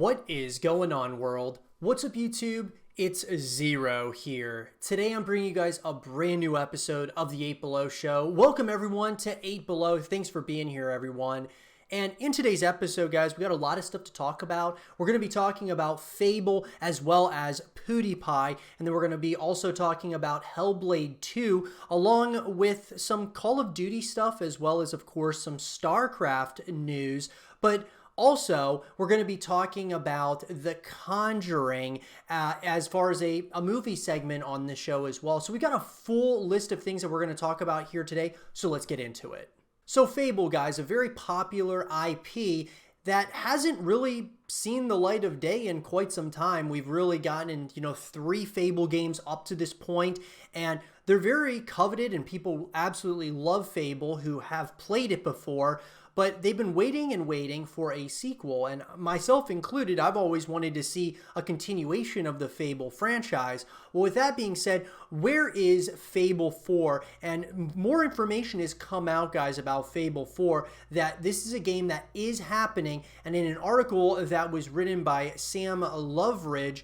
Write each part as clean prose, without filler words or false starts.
What is going on, world? What's up, YouTube? It's Zero here. Today I'm bringing you guys a brand new episode of the 8 Below Show. Welcome everyone to 8 Below. Thanks for being here, everyone. And in today's episode, guys, we got a lot of stuff to talk about. We're going to be talking about Fable as well as PewDiePie, and then we're going to be also talking about Hellblade 2, along with some Call of Duty stuff, as well as, of course, some StarCraft news. But also, we're going to be talking about The Conjuring as far as a movie segment on the show as well. So we got a full list of things that we're going to talk about here today, so let's get into it. So Fable, guys, a very popular IP that hasn't really seen the light of day in quite some time. We've really gotten, 3 Fable games up to this point, and they're very coveted, and people absolutely love Fable who have played it before. But they've been waiting and waiting for a sequel, and myself included, I've always wanted to see a continuation of the Fable franchise. Well, with that being said, where is Fable 4? And more information has come out, guys, about Fable 4, that this is a game that is happening, and in an article that was written by Sam Loveridge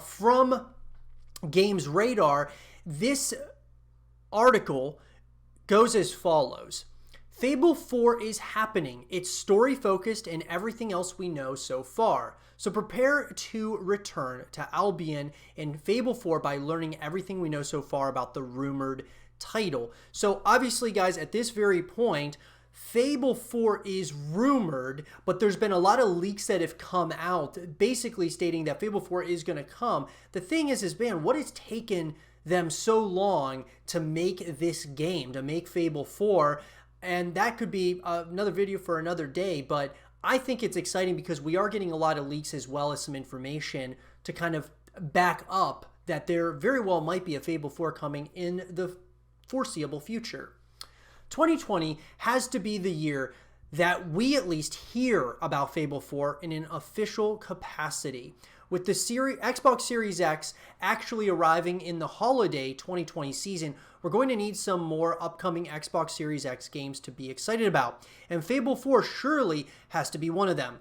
from Games Radar, this article goes as follows. Fable 4 is happening. It's story-focused and everything else we know so far. So prepare to return to Albion in Fable 4 by learning everything we know so far about the rumored title. So obviously, guys, at this very point, Fable 4 is rumored, but there's been a lot of leaks that have come out basically stating that Fable 4 is going to come. The thing is, man, what has taken them so long to make this game, to make Fable 4? And that could be another video for another day, but I think it's exciting because we are getting a lot of leaks as well as some information to kind of back up that there very well might be a Fable 4 coming in the foreseeable future. 2020 has to be the year that we at least hear about Fable 4 in an official capacity. With the Xbox Series X actually arriving in the holiday 2020 season, we're going to need some more upcoming Xbox Series X games to be excited about, and Fable 4 surely has to be one of them.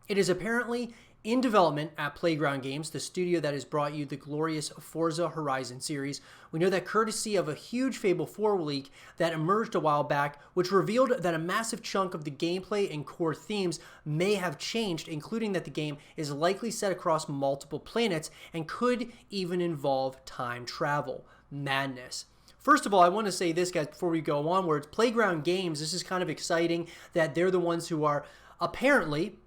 It is apparently in development at Playground Games, the studio that has brought you the glorious Forza Horizon series. We know that courtesy of a huge Fable 4 leak that emerged a while back, which revealed that a massive chunk of the gameplay and core themes may have changed, including that the game is likely set across multiple planets and could even involve time travel. Madness. First of all, I want to say this, guys, before we go onwards. Playground Games, this is kind of exciting that they're the ones who are apparently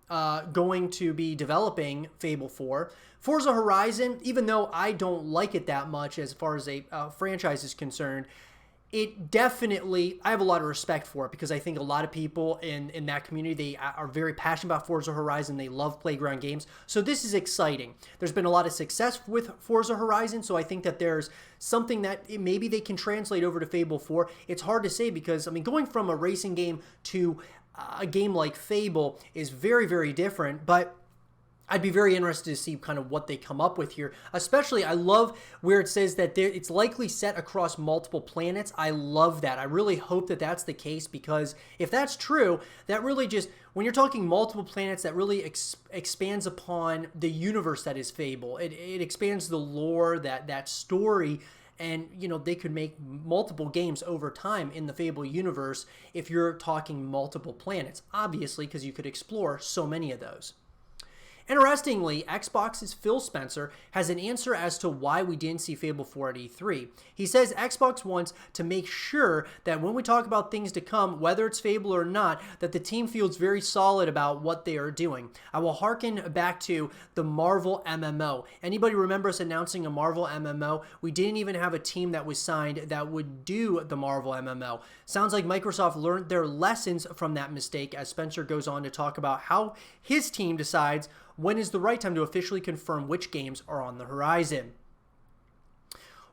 going to be developing Fable 4. Forza Horizon, even though I don't like it that much as far as a franchise is concerned, it definitely, I have a lot of respect for it because I think a lot of people in that community, they are very passionate about Forza Horizon. They love Playground Games. So this is exciting. There's been a lot of success with Forza Horizon, so I think that there's something that maybe they can translate over to Fable 4. It's hard to say because, I mean, going from a racing game to a game like Fable is very, very different, but I'd be very interested to see kind of what they come up with here. Especially, I love where it says that it's likely set across multiple planets. I love that. I really hope that that's the case because if that's true, that really just, when you're talking multiple planets, that really expands upon the universe that is Fable. It expands the lore, that story. And, they could make multiple games over time in the Fable universe if you're talking multiple planets, obviously, because you could explore so many of those. Interestingly, Xbox's Phil Spencer has an answer as to why we didn't see Fable 4 at E3. He says Xbox wants to make sure that when we talk about things to come, whether it's Fable or not, that the team feels very solid about what they are doing. I will hearken back to the Marvel MMO. Anybody remember us announcing a Marvel MMO? We didn't even have a team that was signed that would do the Marvel MMO. Sounds like Microsoft learned their lessons from that mistake, as Spencer goes on to talk about how his team decides when is the right time to officially confirm which games are on the horizon.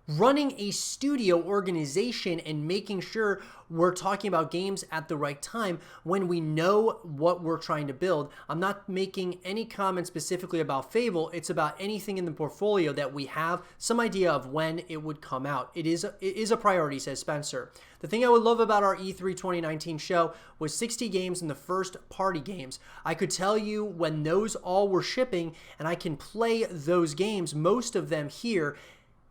running a studio organization and making sure we're talking about games at the right time when we know what we're trying to build. I'm not making any comment specifically about Fable. It's about anything in the portfolio that we have some idea of when it would come out. It is a priority, says Spencer. The thing I would love about our E3 2019 show was 60 games in the first party games. I could tell you when those all were shipping, and I can play those games, most of them here,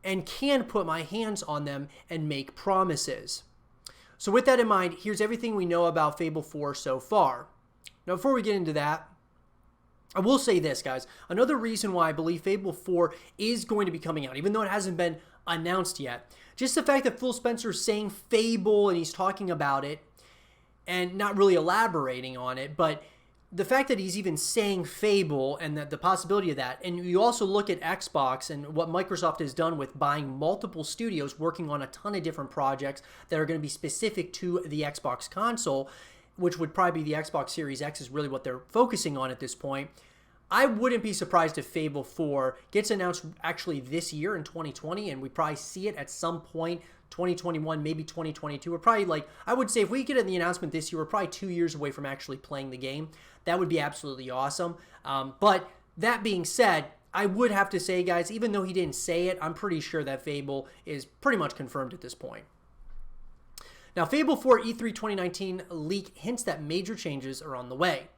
and can put my hands on them and make promises. So with that in mind, here's everything we know about Fable 4 so far. Now, before we get into that, I will say this, guys. Another reason why I believe Fable 4 is going to be coming out, even though it hasn't been announced yet, just the fact that Phil Spencer is saying Fable and he's talking about it and not really elaborating on it, but the fact that he's even saying Fable and the possibility of that, and you also look at Xbox and what Microsoft has done with buying multiple studios working on a ton of different projects that are going to be specific to the Xbox console, which would probably be the Xbox Series X is really what they're focusing on at this point. I wouldn't be surprised if Fable 4 gets announced actually this year in 2020, and we probably see it at some point 2021, maybe 2022. We're probably like, I would say if we get the announcement this year, we're probably 2 years away from actually playing the game. That would be absolutely awesome. But that being said, I would have to say, guys, even though he didn't say it, I'm pretty sure that Fable is pretty much confirmed at this point. Now, Fable 4 E3 2019 leak hints that major changes are on the way.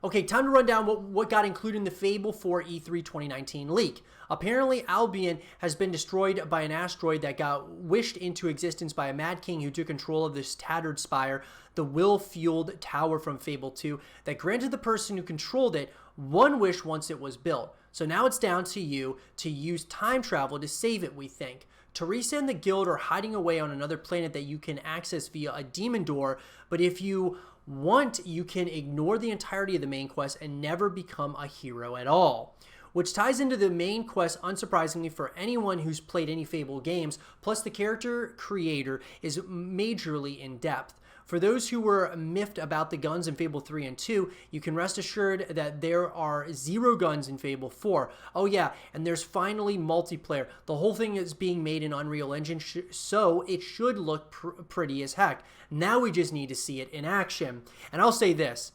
Okay, time to run down what got included in the Fable 4 E3 2019 leak. Apparently, Albion has been destroyed by an asteroid that got wished into existence by a Mad King who took control of this tattered spire, the will-fueled tower from Fable 2, that granted the person who controlled it one wish once it was built. So now it's down to you to use time travel to save it, we think. Teresa and the guild are hiding away on another planet that you can access via a demon door, but if you want, you can ignore the entirety of the main quest and never become a hero at all. Which ties into the main quest, unsurprisingly, for anyone who's played any Fable games, plus the character creator is majorly in depth. For those who were miffed about the guns in Fable 3 and 2, you can rest assured that there are 0 guns in Fable 4. Oh yeah, and there's finally multiplayer. The whole thing is being made in Unreal Engine, so it should look pretty as heck. Now we just need to see it in action. And I'll say this,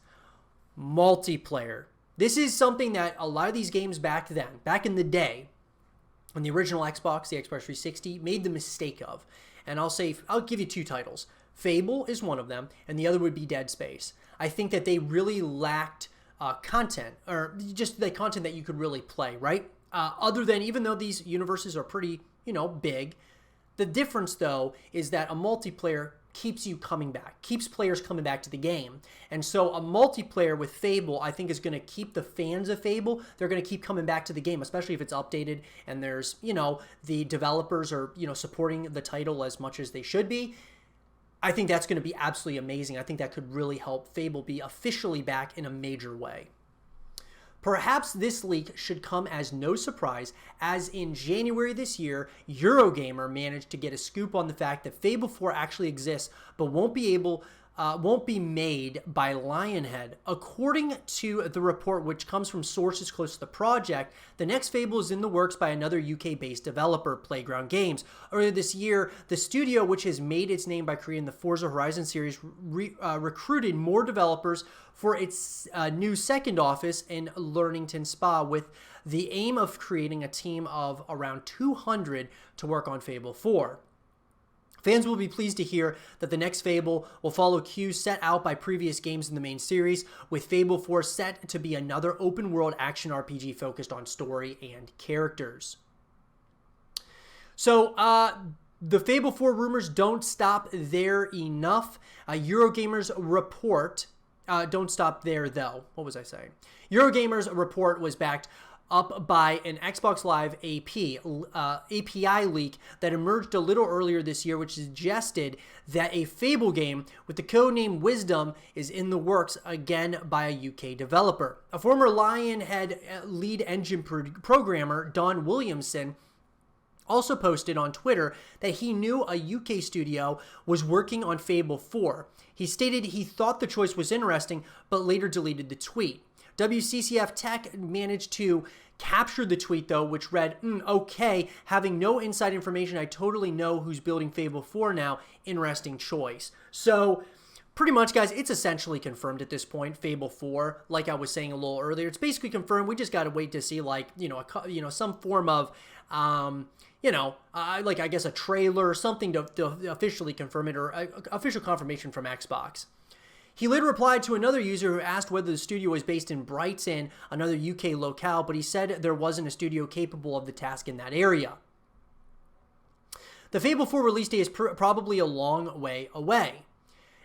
multiplayer. This is something that a lot of these games back in the day, on the original Xbox, the Xbox 360, made the mistake of. And I'll give you 2 titles. Fable is one of them, and the other would be Dead Space. I think that they really lacked content, or just the content that you could really play, right? Other than, even though these universes are pretty, big, the difference, though, is that a multiplayer keeps you coming back, keeps players coming back to the game. And so a multiplayer with Fable, I think, is going to keep the fans of Fable, they're going to keep coming back to the game, especially if it's updated and there's, the developers are, supporting the title as much as they should be. I think that's going to be absolutely amazing. I think that could really help Fable be officially back in a major way. Perhaps this leak should come as no surprise, as in January this year, Eurogamer managed to get a scoop on the fact that Fable 4 actually exists, but won't be made by Lionhead. According to the report, which comes from sources close to the project, the next Fable is in the works by another UK-based developer, Playground Games. Earlier this year, the studio, which has made its name by creating the Forza Horizon series, recruited more developers for its new second office in Learnington Spa, with the aim of creating a team of around 200 to work on Fable 4. Fans will be pleased to hear that the next Fable will follow cues set out by previous games in the main series, with Fable 4 set to be another open-world action RPG focused on story and characters. So, the Fable 4 rumors don't stop there enough. Eurogamer's report... don't stop there, though. What was I saying? Eurogamer's report was backed up by an Xbox Live API leak that emerged a little earlier this year, which suggested that a Fable game with the codename Wisdom is in the works, again by a UK developer. A former Lionhead lead engine programmer, Don Williamson, also posted on Twitter that he knew a UK studio was working on Fable 4. He stated he thought the choice was interesting, but later deleted the tweet. WCCF Tech managed to capture the tweet, though, which read, okay, having no inside information, I totally know who's building Fable 4 now. Interesting choice. So pretty much, guys, it's essentially confirmed at this point, Fable 4, like I was saying a little earlier. It's basically confirmed. We just got to wait to see, like, some form of, like, I guess a trailer or something to officially confirm it, or official confirmation from Xbox. He later replied to another user who asked whether the studio was based in Brighton, another UK locale, but he said there wasn't a studio capable of the task in that area. The Fable 4 release date is probably a long way away.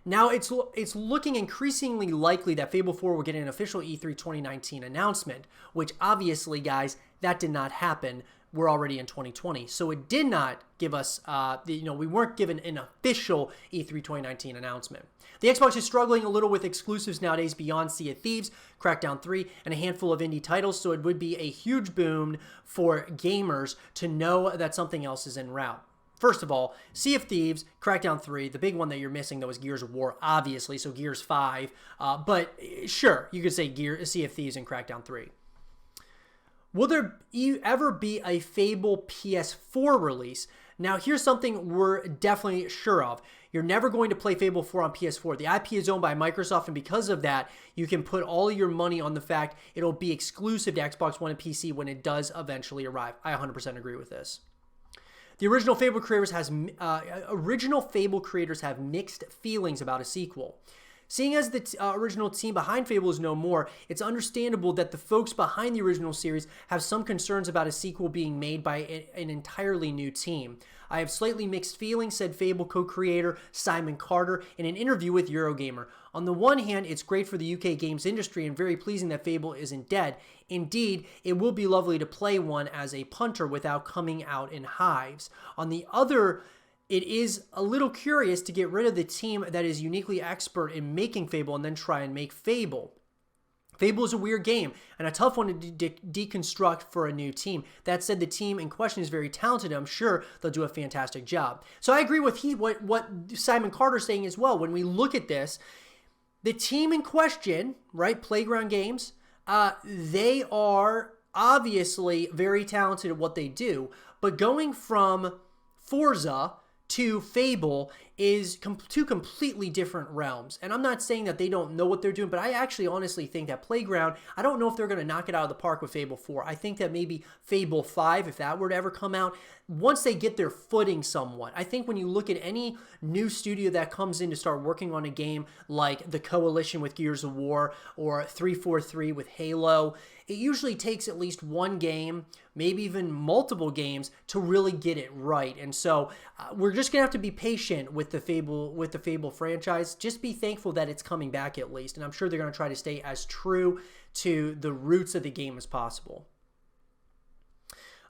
Now, it's looking increasingly likely that Fable 4 will get an official E3 2019 announcement, which obviously, guys, that did not happen. We're already in 2020. So it did not give us, we weren't given an official E3 2019 announcement. The Xbox is struggling a little with exclusives nowadays beyond Sea of Thieves, Crackdown 3, and a handful of indie titles, so it would be a huge boon for gamers to know that something else is en route. First of all, Sea of Thieves, Crackdown 3, the big one that you're missing, though, is Gears of War, obviously, so Gears 5. But sure, you could say Sea of Thieves and Crackdown 3. Will there ever be a Fable PS4 release? Now, here's something we're definitely sure of. You're never going to play Fable 4 on PS4. The IP is owned by Microsoft, and because of that, you can put all of your money on the fact it'll be exclusive to Xbox One and PC when it does eventually arrive. I 100% agree with this. The original Fable creators have mixed feelings about a sequel. Seeing as the original team behind Fable is no more, it's understandable that the folks behind the original series have some concerns about a sequel being made by an entirely new team. I have slightly mixed feelings, said Fable co-creator Simon Carter in an interview with Eurogamer. On the one hand, it's great for the UK games industry and very pleasing that Fable isn't dead. Indeed, it will be lovely to play one as a punter without coming out in hives. On the other, it is a little curious to get rid of the team that is uniquely expert in making Fable and then try and make Fable. Fable is a weird game and a tough one to deconstruct for a new team. That said, the team in question is very talented. I'm sure they'll do a fantastic job. So I agree with what Simon Carter's saying as well. When we look at this, the team in question, right, Playground Games, they are obviously very talented at what they do. But going from Forza to Fable is two completely different realms. And I'm not saying that they don't know what they're doing, but I actually honestly think that Playground, I don't know if they're going to knock it out of the park with Fable 4. I think that maybe Fable 5, if that were to ever come out, once they get their footing somewhat. I think when you look at any new studio that comes in to start working on a game like the Coalition with Gears of War or 343 with Halo, it usually takes at least one game, maybe even multiple games, to really get it right. And so we're just gonna have to be patient with the Fable franchise. Just be thankful that it's coming back at least. And I'm sure they're gonna try to stay as true to the roots of the game as possible.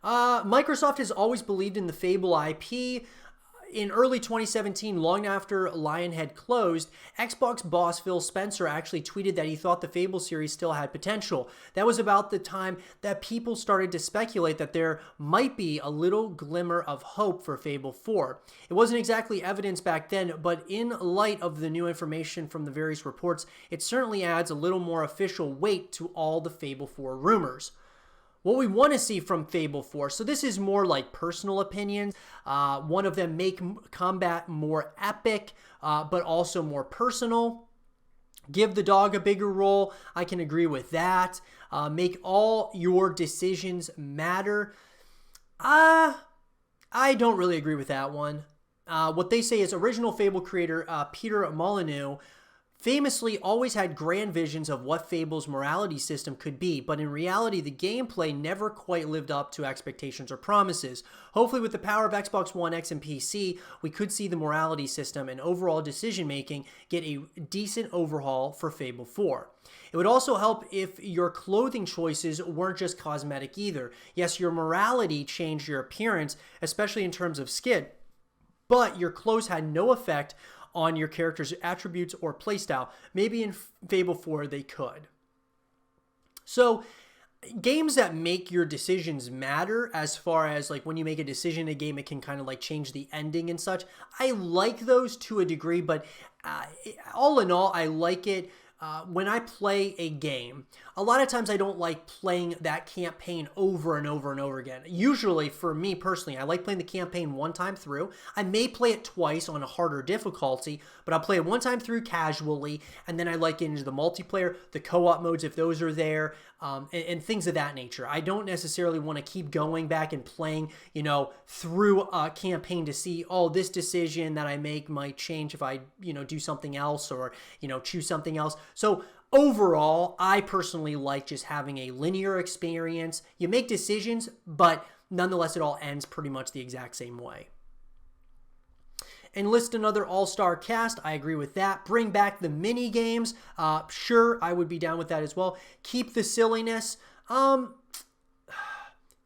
Microsoft has always believed in the Fable IP. In early 2017, long after Lionhead closed, Xbox boss Phil Spencer actually tweeted that he thought the Fable series still had potential. That was about the time that people started to speculate that there might be a little glimmer of hope for Fable 4. It wasn't exactly evidence back then, but in light of the new information from the various reports, it certainly adds a little more official weight to all the Fable 4 rumors. What we want to see from Fable 4, so this is more like personal opinions. One of them, make combat more epic, but also more personal. Give the dog a bigger role. I can agree with that. Make all your decisions matter. I don't really agree with that one. What they say is original Fable creator Peter Molyneux famously always had grand visions of what Fable's morality system could be, but in reality, the gameplay never quite lived up to expectations or promises. Hopefully, with the power of Xbox One X and PC, we could see the morality system and overall decision-making get a decent overhaul for Fable 4. It would also help if your clothing choices weren't just cosmetic either. Yes, your morality changed your appearance, especially in terms of skin, but your clothes had no effect on your character's attributes or playstyle. Maybe in Fable 4 they could. So games that make your decisions matter, as far as like when you make a decision in a game, it can kind of like change the ending and such. I like those to a degree, but all in all, I like it when I play a game, a lot of times I don't like playing that campaign over and over and over again. Usually, for me personally, I like playing the campaign one time through. I may play it twice on a harder difficulty, but I'll play it one time through casually, and then I like getting into the multiplayer, the co-op modes if those are there, and things of that nature. I don't necessarily want to keep going back and playing, through a campaign to see, oh, this decision that I make might change if I, do something else or, choose something else. So overall, I personally like just having a linear experience. You make decisions, but nonetheless, it all ends pretty much the exact same way. Enlist another all-star cast. I agree with that. Bring back the mini games. Sure, I would be down with that as well. Keep the silliness.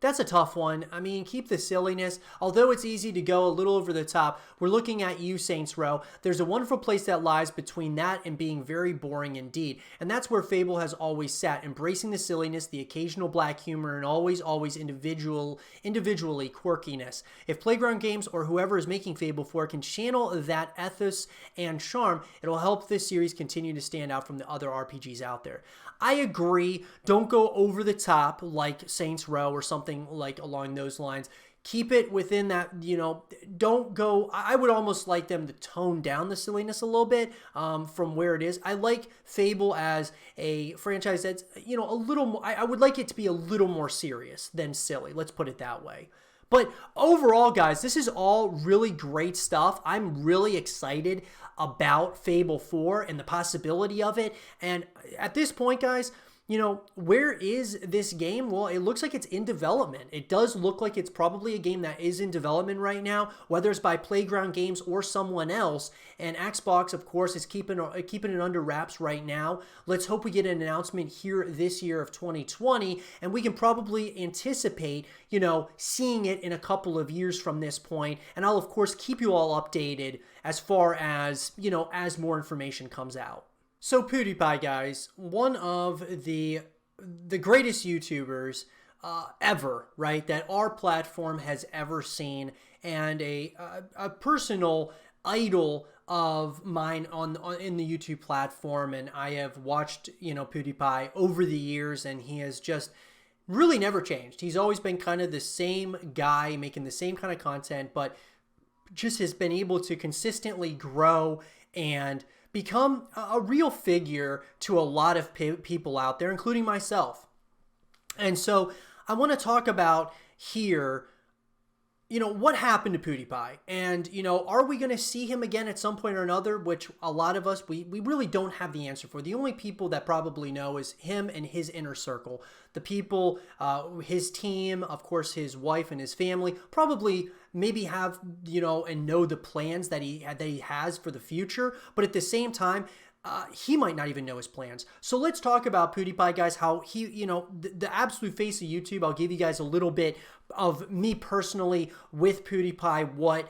That's a tough one. I mean, keep the silliness. Although it's easy to go a little over the top, we're looking at you, Saints Row. There's a wonderful place that lies between that and being very boring indeed. And that's where Fable has always sat, embracing the silliness, the occasional black humor, and always individually quirkiness. If Playground Games or whoever is making Fable 4 can channel that ethos and charm, it'll help this series continue to stand out from the other RPGs out there. I agree. Don't go over the top like Saints Row or something like along those lines. Keep it within that, don't go. I would almost like them to tone down the silliness a little bit from where it is. I like Fable as a franchise that's, a little more, I would like it to be a little more serious than silly. Let's put it that way. But overall, guys, this is all really great stuff. I'm really excited about Fable 4 and the possibility of it. And at this point, guys, where is this game? Well, it looks like it's in development. It does look like it's probably a game that is in development right now, whether it's by Playground Games or someone else. And Xbox, of course, is keeping it under wraps right now. Let's hope we get an announcement here this year of 2020, and we can probably anticipate, seeing it in a couple of years from this point. And I'll, of course, keep you all updated as far as, as more information comes out. So PewDiePie, guys, one of the greatest YouTubers ever, right, that our platform has ever seen, and a personal idol of mine in the YouTube platform. And I have watched, PewDiePie over the years, and he has just really never changed. He's always been kind of the same guy making the same kind of content, but just has been able to consistently grow and become a real figure to a lot of people out there, including myself. And so I want to talk about here, what happened to PewDiePie? And, are we going to see him again at some point or another? Which a lot of us, we really don't have the answer for. The only people that probably know is him and his inner circle. The people, his team, of course, his wife and his family, probably maybe have, and know the plans that he has for the future. But at the same time, he might not even know his plans. So let's talk about PewDiePie, guys, how he, the absolute face of YouTube. I'll give you guys a little bit of me personally with PewDiePie, what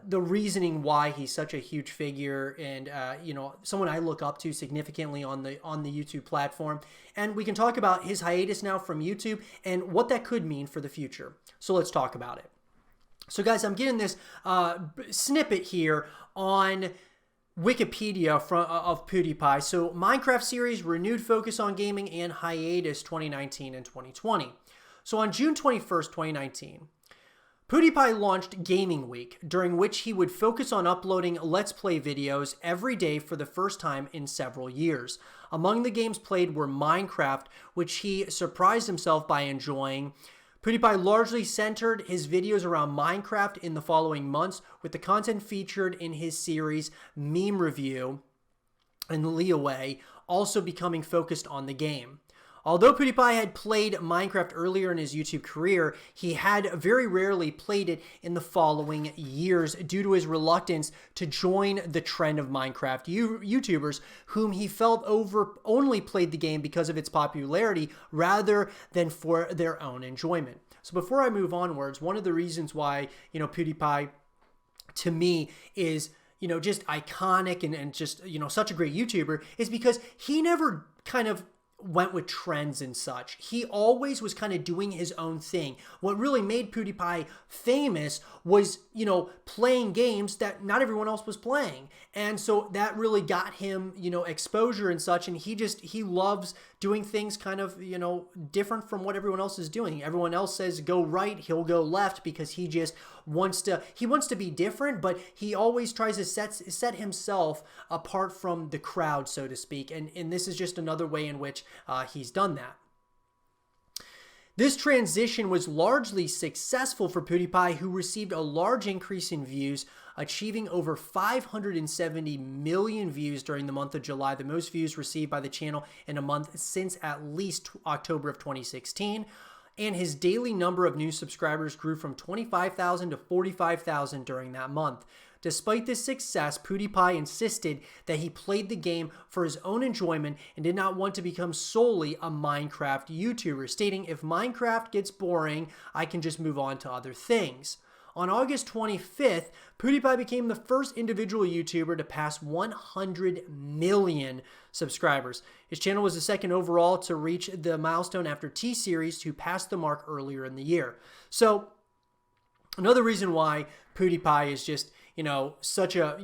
the reasoning why he's such a huge figure and, someone I look up to significantly on the YouTube platform. And we can talk about his hiatus now from YouTube and what that could mean for the future. So let's talk about it. So guys, I'm getting this snippet here on Wikipedia of PewDiePie. So Minecraft series, renewed focus on gaming, and hiatus 2019 and 2020. So on June 21st, 2019, PewDiePie launched Gaming Week, during which he would focus on uploading Let's Play videos every day for the first time in several years. Among the games played were Minecraft, which he surprised himself by enjoying. PewDiePie largely centered his videos around Minecraft in the following months, with the content featured in his series Meme Review and Leeway also becoming focused on the game. Although PewDiePie had played Minecraft earlier in his YouTube career, he had very rarely played it in the following years due to his reluctance to join the trend of Minecraft YouTubers, whom he felt only played the game because of its popularity rather than for their own enjoyment. So before I move onwards, one of the reasons why, PewDiePie to me is, just iconic and just, such a great YouTuber is because he never kind of went with trends and such. He always was kind of doing his own thing. What really made PewDiePie famous was, playing games that not everyone else was playing. And so that really got him, exposure and such. And he loves doing things kind of, different from what everyone else is doing. Everyone else says go right, he'll go left because he just wants to be different, but he always tries to set himself apart from the crowd, so to speak. And this is just another way in which he's done that. This transition was largely successful for PewDiePie, who received a large increase in views, achieving over 570 million views during the month of July, the most views received by the channel in a month since at least October of 2016. And his daily number of new subscribers grew from 25,000 to 45,000 during that month. Despite this success, PewDiePie insisted that he played the game for his own enjoyment and did not want to become solely a Minecraft YouTuber, stating, "If Minecraft gets boring, I can just move on to other things." On August 25th, PewDiePie became the first individual YouTuber to pass 100 million subscribers. His channel was the second overall to reach the milestone after T-Series, who passed the mark earlier in the year. So another reason why PewDiePie is just, such a,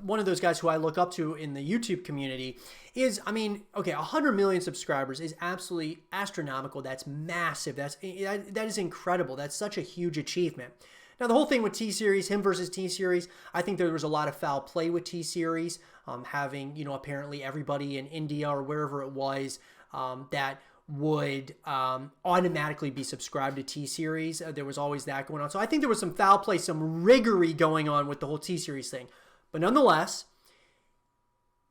one of those guys who I look up to in the YouTube community is, 100 million subscribers is absolutely astronomical. That's massive. That is incredible. That's such a huge achievement. Now, the whole thing with T-Series, him versus T-Series, I think there was a lot of foul play with T-Series, having, apparently everybody in India or wherever it was that would automatically be subscribed to T-Series. There was always that going on. So I think there was some foul play, some riggery going on with the whole T-Series thing. But nonetheless,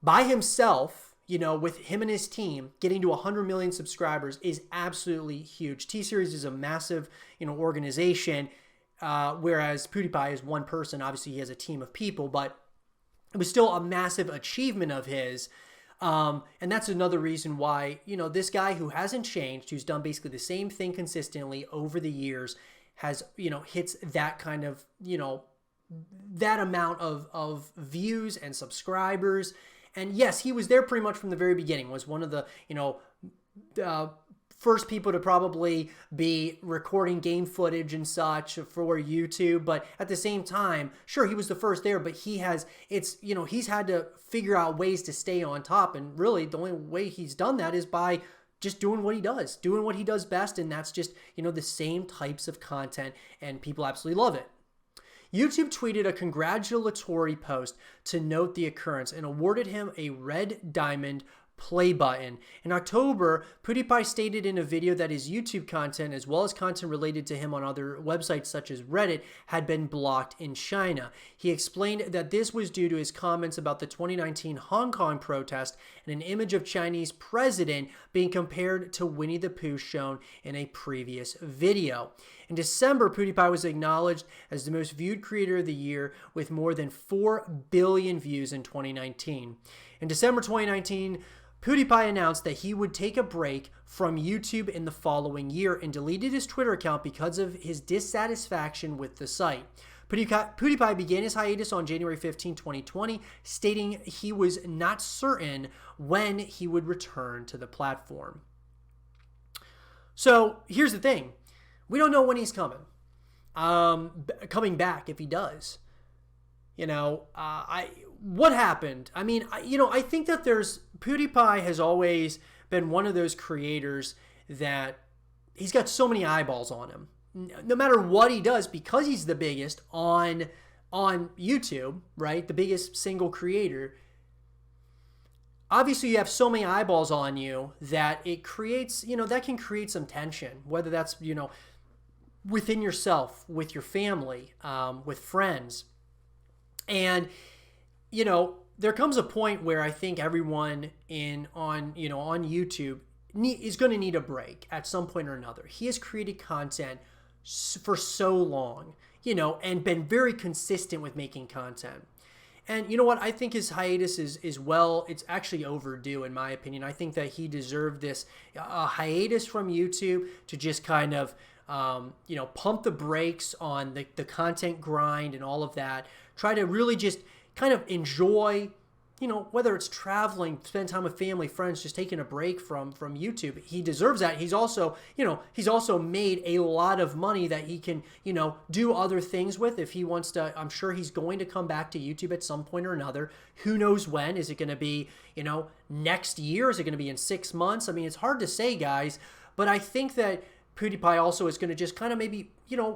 by himself, with him and his team, getting to 100 million subscribers is absolutely huge. T-Series is a massive, organization, whereas PewDiePie is one person. Obviously, he has a team of people, but it was still a massive achievement of his. And that's another reason why, this guy who hasn't changed, who's done basically the same thing consistently over the years, has, hits that kind of, that amount of views and subscribers. And yes, he was there pretty much from the very beginning, was one of the, first people to probably be recording game footage and such for YouTube. But at the same time, sure, he was the first there, but he's had to figure out ways to stay on top. And really the only way he's done that is by just doing what he does best. And that's just, the same types of content, and people absolutely love it. YouTube tweeted a congratulatory post to note the occurrence and awarded him a red diamond play button. In October, PewDiePie stated in a video that his YouTube content, as well as content related to him on other websites such as Reddit, had been blocked in China. He explained that this was due to his comments about the 2019 Hong Kong protest and an image of Chinese president being compared to Winnie the Pooh shown in a previous video. In December, PewDiePie was acknowledged as the most viewed creator of the year with more than 4 billion views in 2019. In December 2019, PewDiePie announced that he would take a break from YouTube in the following year and deleted his Twitter account because of his dissatisfaction with the site. PewDiePie began his hiatus on January 15, 2020, stating he was not certain when he would return to the platform. So here's the thing. We don't know when he's coming back, if he does. What happened? I think that PewDiePie has always been one of those creators that he's got so many eyeballs on him. No matter what he does, because he's the biggest on YouTube, right? The biggest single creator. Obviously, you have so many eyeballs on you that it creates, that can create some tension, whether that's, within yourself, with your family, with friends. And, there comes a point where I think everyone on YouTube is going to need a break at some point or another. He has created content for so long, and been very consistent with making content. And you know what? I think his hiatus is it's actually overdue, in my opinion. I think that he deserved this hiatus from YouTube to just kind of, pump the brakes on the content grind and all of that. Try to really just kind of enjoy whether it's traveling, spend time with family, friends, just taking a break from YouTube. He deserves that. He's also, he's also made a lot of money that he can, do other things with if he wants to. I'm sure he's going to come back to YouTube at some point or another. Who knows when? Is it going to be, next year? Is it going to be in 6 months? I mean, it's hard to say, guys, but I think that PewDiePie also is going to just kind of maybe,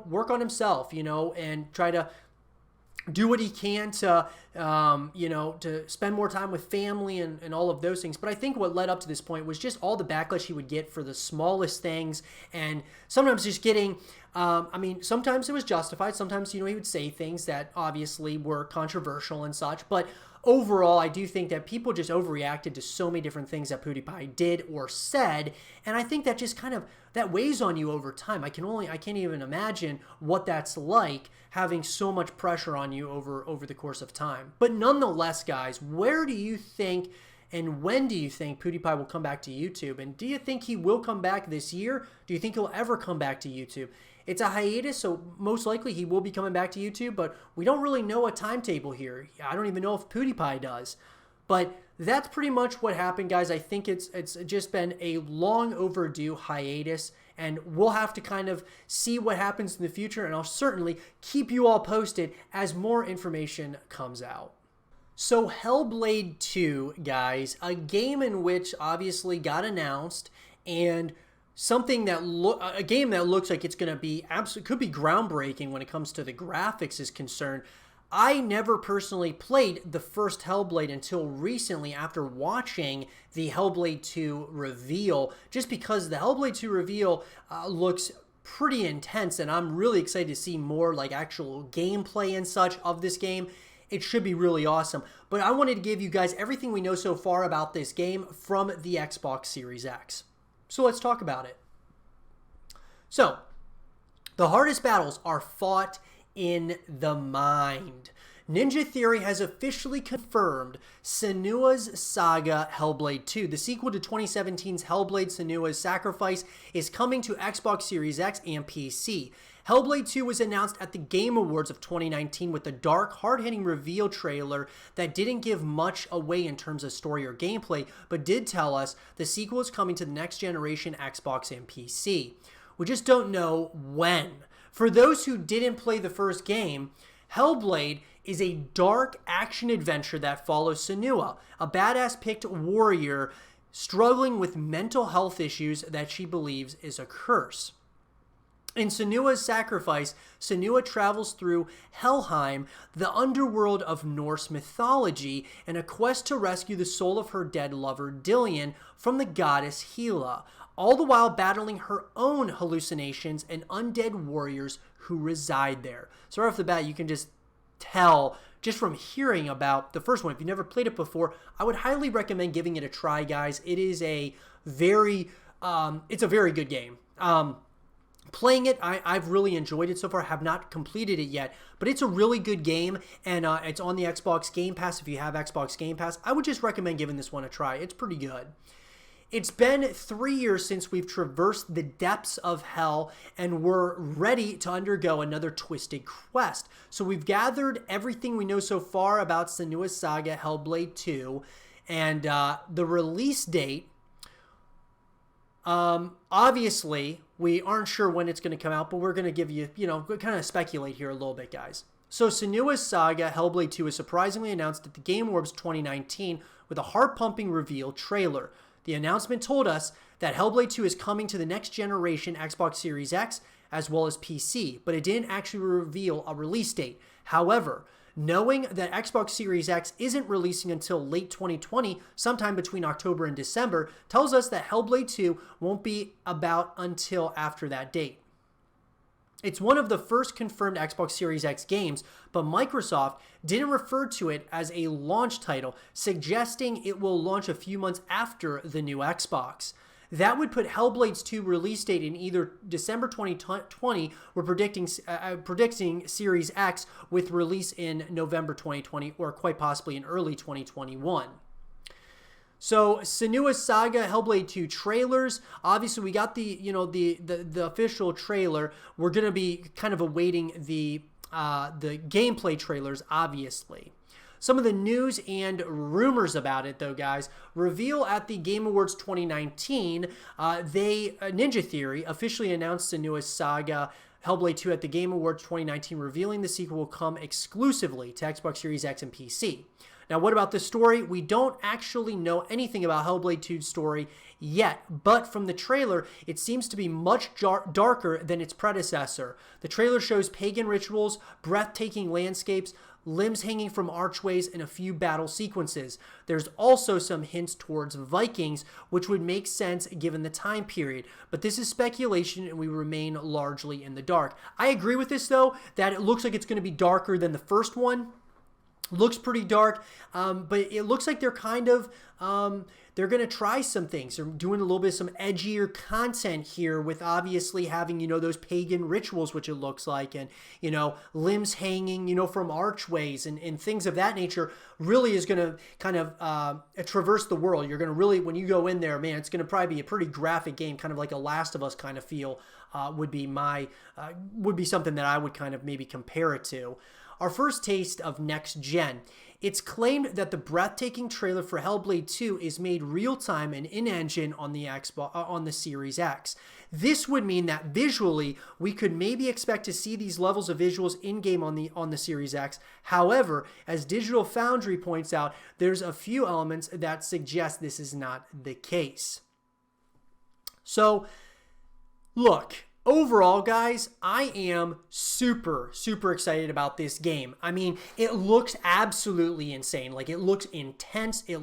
work on himself, and try to do what he can to, to spend more time with family and all of those things. But I think what led up to this point was just all the backlash he would get for the smallest things, and sometimes just getting, sometimes it was justified. Sometimes, he would say things that obviously were controversial and such. But overall, I do think that people just overreacted to so many different things that PewDiePie did or said, and I think that just kind of, that weighs on you over time. I can't even imagine what that's like, having so much pressure on you over the course of time. But nonetheless, guys, where do you think and when do you think PewDiePie will come back to YouTube? And do you think he will come back this year? Do you think he'll ever come back to YouTube? It's a hiatus, so most likely he will be coming back to YouTube, but we don't really know a timetable here. I don't even know if PewDiePie does. But that's pretty much what happened, guys. I think it's just been a long overdue hiatus, and we'll have to kind of see what happens in the future, and I'll certainly keep you all posted as more information comes out. So Hellblade 2, guys, a game in which obviously got announced, and something that a game that looks like it's going to be could be groundbreaking when it comes to the graphics is concerned. I never personally played the first Hellblade until recently after watching the Hellblade 2 reveal, just because the Hellblade 2 reveal looks pretty intense, and I'm really excited to see more like actual gameplay and such of this game. It should be really awesome. But I wanted to give you guys everything we know so far about this game from the Xbox Series X. So let's talk about it. So, the hardest battles are fought in the mind. Ninja Theory has officially confirmed Senua's Saga Hellblade 2. The sequel to 2017's Hellblade Senua's Sacrifice is coming to Xbox Series X and PC. Hellblade 2 was announced at the Game Awards of 2019 with a dark, hard-hitting reveal trailer that didn't give much away in terms of story or gameplay, but did tell us the sequel is coming to the next generation Xbox and PC. We just don't know when. For those who didn't play the first game, Hellblade is a dark action-adventure that follows Senua, a badass-picked warrior struggling with mental health issues that she believes is a curse. In Senua's Sacrifice, Senua travels through Helheim, the underworld of Norse mythology, in a quest to rescue the soul of her dead lover Dillion from the goddess Hela, all the while battling her own hallucinations and undead warriors who reside there. So right off the bat, you can just tell, just from hearing about the first one, if you've never played it before, I would highly recommend giving it a try, guys. It is a very, it's a very good game. Playing it, I've really enjoyed it so far. I have not completed it yet, but it's a really good game, and it's on the Xbox Game Pass. If you have Xbox Game Pass, I would just recommend giving this one a try. It's pretty good. It's been 3 years since we've traversed the depths of hell, and we're ready to undergo another twisted quest. So we've gathered everything we know so far about Senua's Saga Hellblade 2, and the release date, obviously, we aren't sure when it's going to come out, but we're going to give you, kind of speculate here a little bit, guys. So Senua's Saga Hellblade 2 is surprisingly announced at the Game Awards 2019 with a heart-pumping reveal trailer. The announcement told us that Hellblade 2 is coming to the next generation Xbox Series X as well as PC, but it didn't actually reveal a release date. However, knowing that Xbox Series X isn't releasing until late 2020, sometime between October and December, tells us that Hellblade 2 won't be about until after that date. It's one of the first confirmed Xbox Series X games, but Microsoft didn't refer to it as a launch title, suggesting it will launch a few months after the new Xbox. That would put Hellblade's 2 release date in either December 2020, we're predicting Series X with release in November 2020, or quite possibly in early 2021. So Senua's Saga Hellblade 2 trailers. Obviously, we got the the official trailer. We're gonna be kind of awaiting the gameplay trailers, obviously. Some of the news and rumors about it, though, guys, reveal at the Game Awards 2019, Ninja Theory officially announced the newest saga, Hellblade 2, at the Game Awards 2019, revealing the sequel will come exclusively to Xbox Series X and PC. Now, what about the story? We don't actually know anything about Hellblade 2's story yet, but from the trailer, it seems to be much darker than its predecessor. The trailer shows pagan rituals, breathtaking landscapes, limbs hanging from archways, and a few battle sequences. There's also some hints towards Vikings, which would make sense given the time period, but this is speculation and we remain largely in the dark. I agree with this, though, that it looks like it's going to be darker than the first one. Looks pretty dark, but it looks like they're kind of, they're going to try some things. They're doing a little bit of some edgier content here with obviously having, those pagan rituals, which it looks like, and, limbs hanging, from archways and things of that nature. Really is going to kind of traverse the world. You're going to really, when you go in there, man, it's going to probably be a pretty graphic game, kind of like a Last of Us kind of feel would be something that I would kind of maybe compare it to. Our first taste of next gen. It's claimed that the breathtaking trailer for Hellblade 2 is made real-time and in-engine on the Xbox, on the Series X. This would mean that visually, we could maybe expect to see these levels of visuals in-game on the Series X. However, as Digital Foundry points out, there's a few elements that suggest this is not the case. So, look. Overall, guys, I am super excited about this game. I mean, it looks absolutely insane. Like, it looks intense. It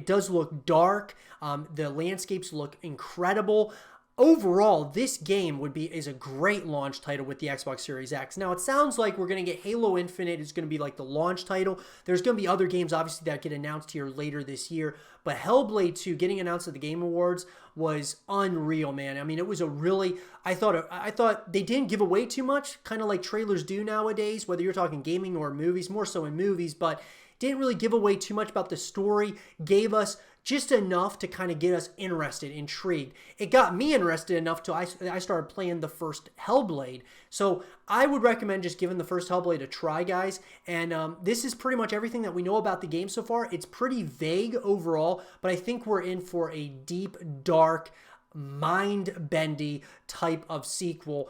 does look dark. The landscapes look incredible. Overall, this game is a great launch title with the Xbox Series X. Now, it sounds like we're going to get Halo Infinite. It's going to be like the launch title. There's going to be other games, obviously, that get announced here later this year. But Hellblade 2 getting announced at the Game Awards was unreal, man. I mean, it was I thought they didn't give away too much, kind of like trailers do nowadays, whether you're talking gaming or movies, more so in movies, but didn't really give away too much about the story, gave us just enough to kind of get us interested, intrigued. It got me interested enough till I started playing the first Hellblade. So I would recommend just giving the first Hellblade a try, guys. And this is pretty much everything that we know about the game so far. It's pretty vague overall, but I think we're in for a deep, dark, mind-bendy type of sequel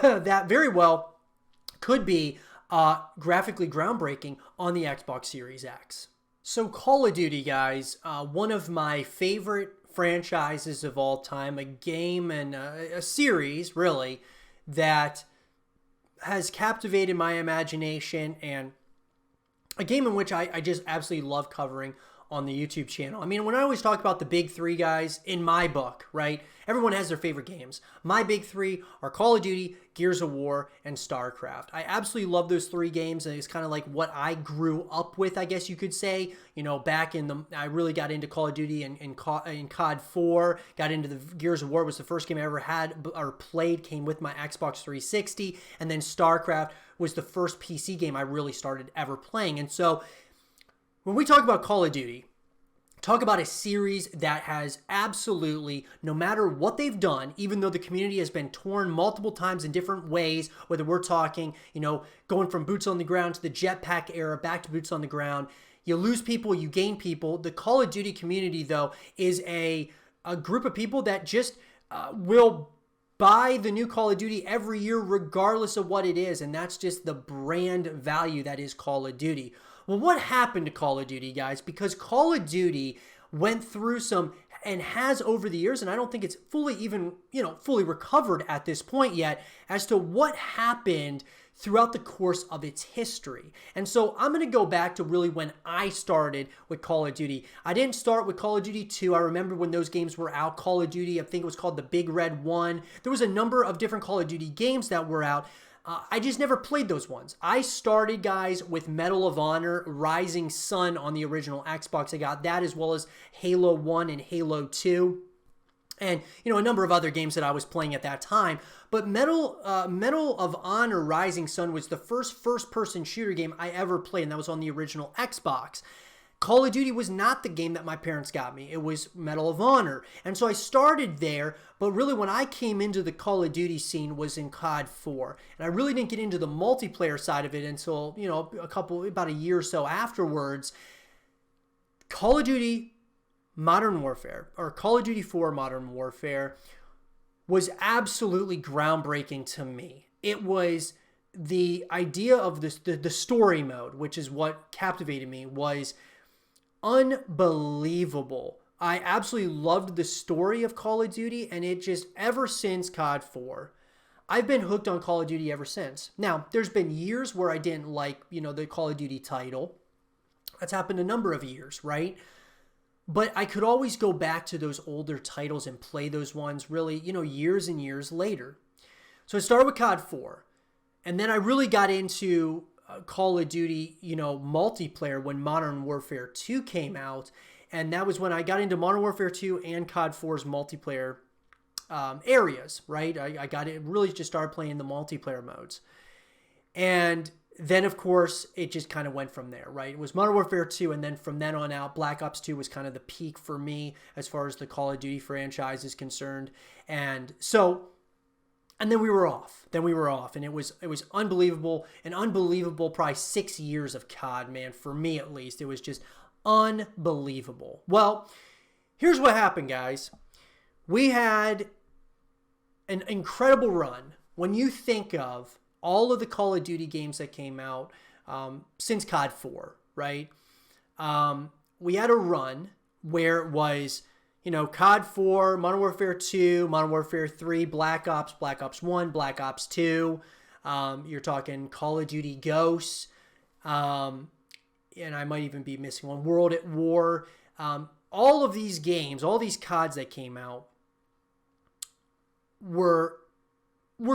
that very well could be graphically groundbreaking on the Xbox Series X. So Call of Duty, guys, one of my favorite franchises of all time, a game and a series, really, that has captivated my imagination, and a game in which I just absolutely love covering on the YouTube channel. I mean, when I always talk about the big three, guys, in my book, right, everyone has their favorite games. My big three are Call of Duty, Gears of War, and StarCraft. I absolutely love those three games, and it's kind of like what I grew up with, I guess you could say. Back I really got into Call of Duty in COD 4, got into the Gears of War, was the first game I ever had or played, came with my Xbox 360, and then StarCraft was the first PC game I really started ever playing. And so when we talk about Call of Duty, talk about a series that has absolutely, no matter what they've done, even though the community has been torn multiple times in different ways, whether we're talking, going from boots on the ground to the jetpack era, back to boots on the ground, you lose people, you gain people. The Call of Duty community, though, is a group of people that just will buy the new Call of Duty every year, regardless of what it is, and that's just the brand value that is Call of Duty. Well, what happened to Call of Duty, guys? Because Call of Duty went through some, and has over the years, and I don't think it's fully recovered at this point yet, as to what happened throughout the course of its history. And so I'm going to go back to really when I started with Call of Duty. I didn't start with Call of Duty 2. I remember when those games were out. Call of Duty, I think it was called the Big Red 1. There was a number of different Call of Duty games that were out. I just never played those ones. I started, guys, with Medal of Honor, Rising Sun on the original Xbox. I got that, as well as Halo 1 and Halo 2. And, a number of other games that I was playing at that time. But Medal of Honor Rising Sun was the first-person shooter game I ever played, and that was on the original Xbox. Call of Duty was not the game that my parents got me. It was Medal of Honor. And so I started there, but really when I came into the Call of Duty scene was in COD 4. And I really didn't get into the multiplayer side of it until, about a year or so afterwards. Call of Duty Modern Warfare, or Call of Duty 4 Modern Warfare, was absolutely groundbreaking to me. It was the idea of the story mode, which is what captivated me, was unbelievable. I absolutely loved the story of Call of Duty, and it just, ever since COD 4, I've been hooked on Call of Duty ever since. Now, there's been years where I didn't like, the Call of Duty title. That's happened a number of years, right? But I could always go back to those older titles and play those ones really, years and years later. So I started with COD 4, and then I really got into Call of Duty, multiplayer when Modern Warfare 2 came out. And that was when I got into Modern Warfare 2 and COD 4's multiplayer areas, right? I got it, really just started playing the multiplayer modes. And then, of course, it just kind of went from there, right? It was Modern Warfare 2, and then from then on out, Black Ops 2 was kind of the peak for me as far as the Call of Duty franchise is concerned. And then we were off. And it was unbelievable. An unbelievable probably 6 years of COD, man, for me at least. It was just unbelievable. Well, here's what happened, guys. We had an incredible run. When you think of all of the Call of Duty games that came out since COD 4, right? We had a run where it was, COD 4, Modern Warfare 2, Modern Warfare 3, Black Ops 1, Black Ops 2. You're talking Call of Duty Ghosts. And I might even be missing one. World at War. All of these games, all these CODs that came out were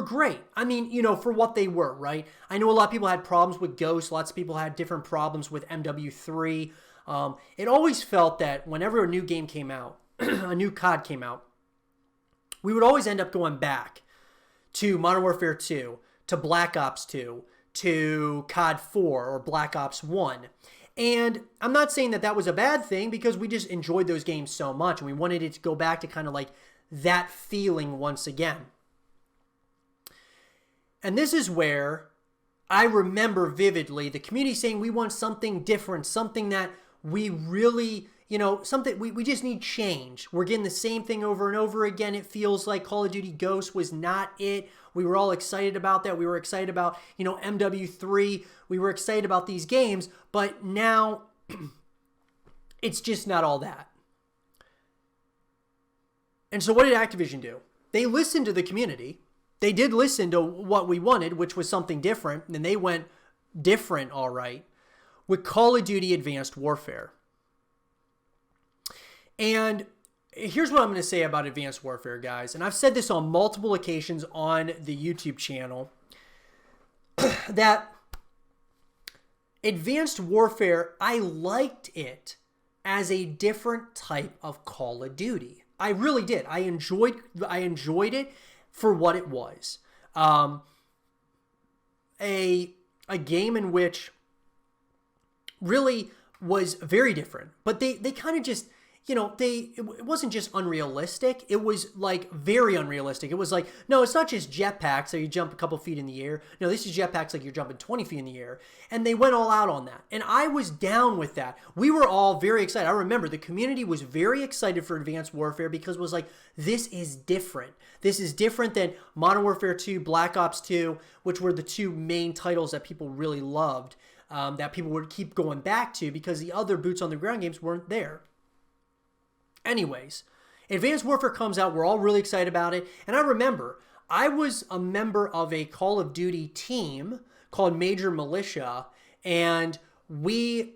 great. I mean, for what they were, right? I know a lot of people had problems with Ghosts. Lots of people had different problems with MW3. It always felt that whenever a new game came out, a new COD came out, we would always end up going back to Modern Warfare 2, to Black Ops 2, to COD 4 or Black Ops 1. And I'm not saying that was a bad thing, because we just enjoyed those games so much and we wanted it to go back to kind of like that feeling once again. And this is where I remember vividly the community saying we want something different, something that we really, something we just need change. We're getting the same thing over and over again. It feels like Call of Duty Ghosts was not it. We were all excited about that. We were excited about, MW3. We were excited about these games, but now it's just not all that. And so what did Activision do? They listened to the community. They did listen to what we wanted, which was something different, and they went different, all right, with Call of Duty Advanced Warfare. And here's what I'm going to say about Advanced Warfare, guys, and I've said this on multiple occasions on the YouTube channel, that Advanced Warfare, I liked it as a different type of Call of Duty. I really did. I enjoyed it for what it was. A game in which really was very different. But they kind of just, it wasn't just unrealistic. It was like very unrealistic. It was like, no, it's not just jetpacks so you jump a couple feet in the air. No, this is jetpacks like you're jumping 20 feet in the air. And they went all out on that. And I was down with that. We were all very excited. I remember the community was very excited for Advanced Warfare because it was like, this is different. This is different than Modern Warfare 2, Black Ops 2, which were the two main titles that people really loved, that people would keep going back to because the other boots on the ground games weren't there. Anyways, Advanced Warfare comes out. We're all really excited about it. And I remember I was a member of a Call of Duty team called Major Militia. And we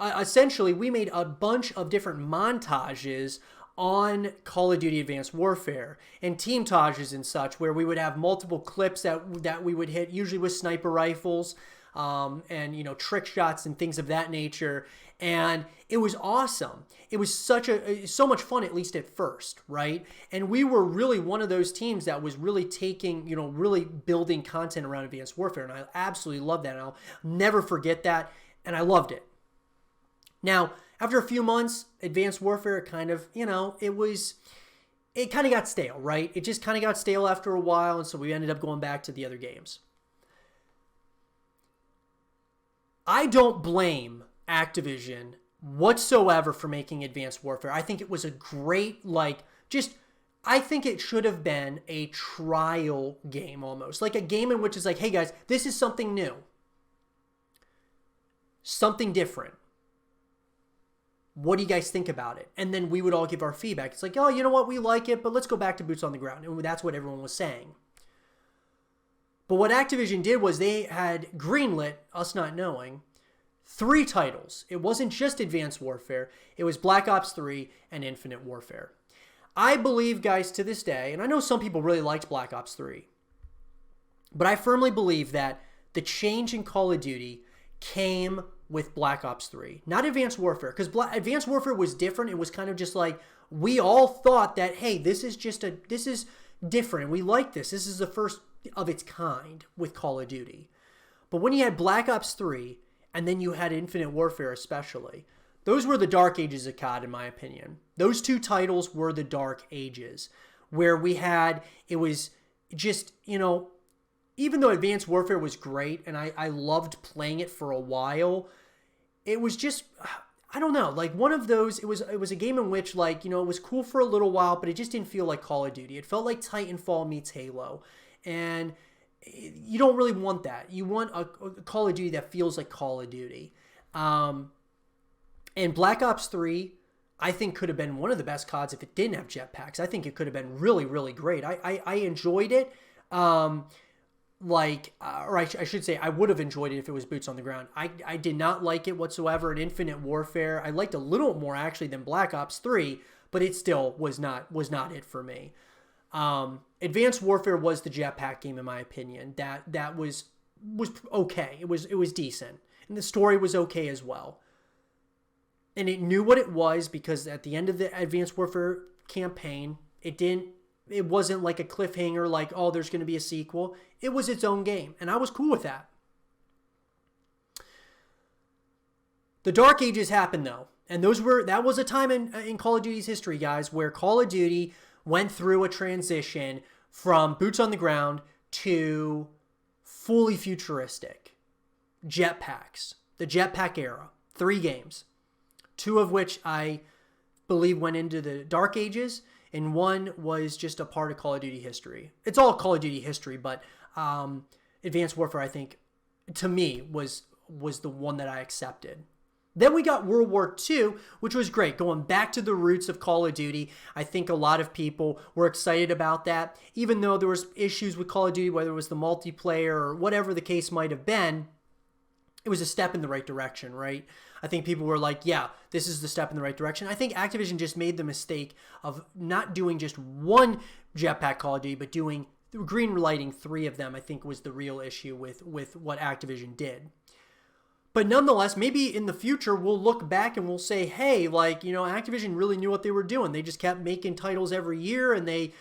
essentially we made a bunch of different montages on Call of Duty Advanced Warfare and team tages and such, where we would have multiple clips that we would hit, usually with sniper rifles, and trick shots and things of that nature. And it was awesome. It was so much fun, at least at first, right? And we were really one of those teams that was really taking, really building content around Advanced Warfare. And I absolutely love that. And I'll never forget that. And I loved it. Now, after a few months, Advanced Warfare kind of, it kind of got stale, right? It just kind of got stale after a while, and so we ended up going back to the other games. I don't blame Activision whatsoever for making Advanced Warfare. I think it was a great, I think it should have been a trial game almost. Like a game in which it's like, hey guys, this is something new. Something different. What do you guys think about it? And then we would all give our feedback. It's like, oh, you know what? We like it, but let's go back to boots on the ground. And that's what everyone was saying. But what Activision did was they had greenlit, us not knowing, 3 titles. It wasn't just Advanced Warfare. It was Black Ops 3 and Infinite Warfare. I believe, guys, to this day, and I know some people really liked Black Ops 3, but I firmly believe that the change in Call of Duty came with Black Ops 3, not Advanced Warfare, because Advanced Warfare was different. It was kind of just like, we all thought that, hey, this is different, and we like this. This is the first of its kind with Call of Duty. But when you had Black Ops 3, and then you had Infinite Warfare especially, those were the dark ages of COD, in my opinion. Those 2 titles were the dark ages, where it was just, even though Advanced Warfare was great, and I loved playing it for a while, it was just, I don't know, like one of those, it was a game in which, it was cool for a little while, but it just didn't feel like Call of Duty. It felt like Titanfall meets Halo, and you don't really want that. You want a Call of Duty that feels like Call of Duty. And Black Ops 3, I think, could have been one of the best CODs if it didn't have jetpacks. I think it could have been really, really great. I enjoyed it. Or I should say, I would have enjoyed it if it was boots on the ground. I did not like it whatsoever in Infinite Warfare. I liked a little more, actually, than Black Ops 3, but it still was not it for me. Advanced Warfare was the jetpack game, in my opinion. That was okay. It was decent. And the story was okay as well. And it knew what it was, because at the end of the Advanced Warfare campaign, it wasn't like a cliffhanger like, oh, there's going to be a sequel. It was its own game, and I was cool with that. The Dark Ages happened, though, and that was a time in Call of Duty's history, guys, where Call of Duty went through a transition from boots on the ground to fully futuristic jetpacks. The jetpack era. 3 games. 2 of which I believe went into the Dark Ages, and 1 was just a part of Call of Duty history. It's all Call of Duty history, but Advanced Warfare, I think, to me, was the one that I accepted. Then we got World War II, which was great, going back to the roots of Call of Duty. I think a lot of people were excited about that, even though there was issues with Call of Duty, whether it was the multiplayer or whatever the case might have been. It was a step in the right direction, right? I think people were like, yeah, this is the step in the right direction. I think Activision just made the mistake of not doing just 1 jetpack Call of Duty, but green lighting 3 of them, I think, was the real issue with what Activision did. But nonetheless, maybe in the future, we'll look back and we'll say, hey, Activision really knew what they were doing. They just kept making titles every year, and it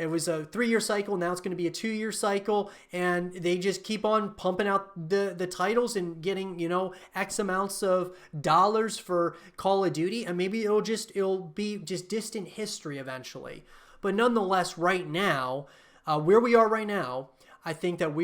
was a 3-year cycle. Now it's going to be a 2-year cycle, and they just keep on pumping out the titles and getting, X amounts of dollars for Call of Duty, and maybe it'll be just distant history eventually. But nonetheless, right now, where we are right now, I think that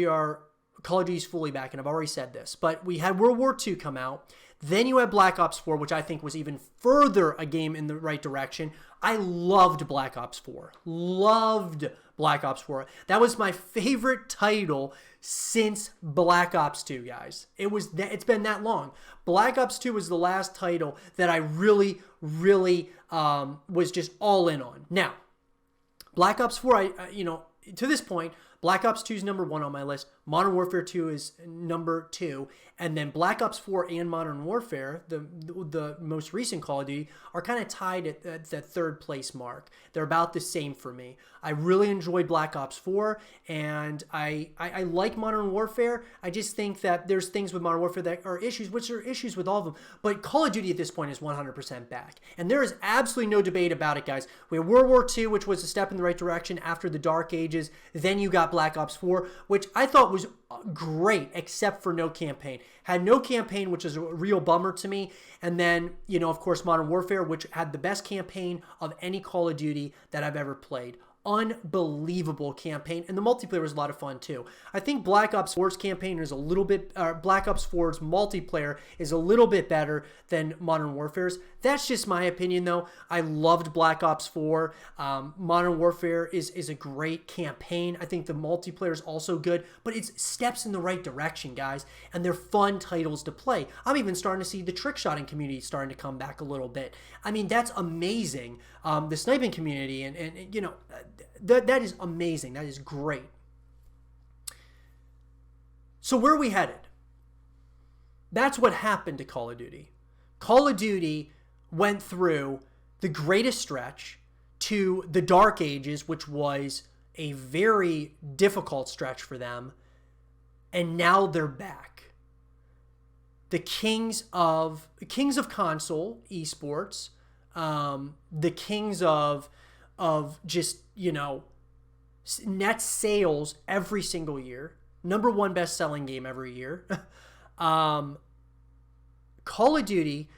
Call of Duty's fully back, and I've already said this, but we had World War II come out. Then you had Black Ops 4, which I think was even further a game in the right direction. I loved Black Ops 4. Loved Black Ops 4. That was my favorite title since Black Ops 2, guys. It's been that long. Black Ops 2 was the last title that I really, really was just all in on. Now, Black Ops 4, to this point, Black Ops 2 is number 1 on my list. Modern Warfare 2 is number 2. And then Black Ops 4 and Modern Warfare, the most recent Call of Duty, are kind of tied at the 3rd place mark. They're about the same for me. I really enjoyed Black Ops 4, and I like Modern Warfare. I just think that there's things with Modern Warfare that are issues, which are issues with all of them. But Call of Duty at this point is 100% back. And there is absolutely no debate about it, guys. We had World War II, which was a step in the right direction after the Dark Ages. Then you got got Black Ops 4, which I thought was great, except for no campaign. Had no campaign, which is a real bummer to me. And then, of course, Modern Warfare, which had the best campaign of any Call of Duty that I've ever played. Unbelievable campaign, and the multiplayer was a lot of fun too. I think Black Ops 4's campaign is a little bit, Black Ops 4's multiplayer is a little bit better than Modern Warfare's. That's just my opinion though. I loved Black Ops 4. Modern Warfare is a great campaign. I think the multiplayer is also good, but it's steps in the right direction, guys, and they're fun titles to play. I'm even starting to see the trick-shotting community starting to come back a little bit. I mean, that's amazing. The sniping community and that is amazing. That is great. So where are we headed? That's what happened to Call of Duty. Call of Duty went through the greatest stretch to the Dark Ages, which was a very difficult stretch for them, and now they're back. The kings of console esports, the kings of just, net sales every single year, number one best-selling game every year. Call of Duty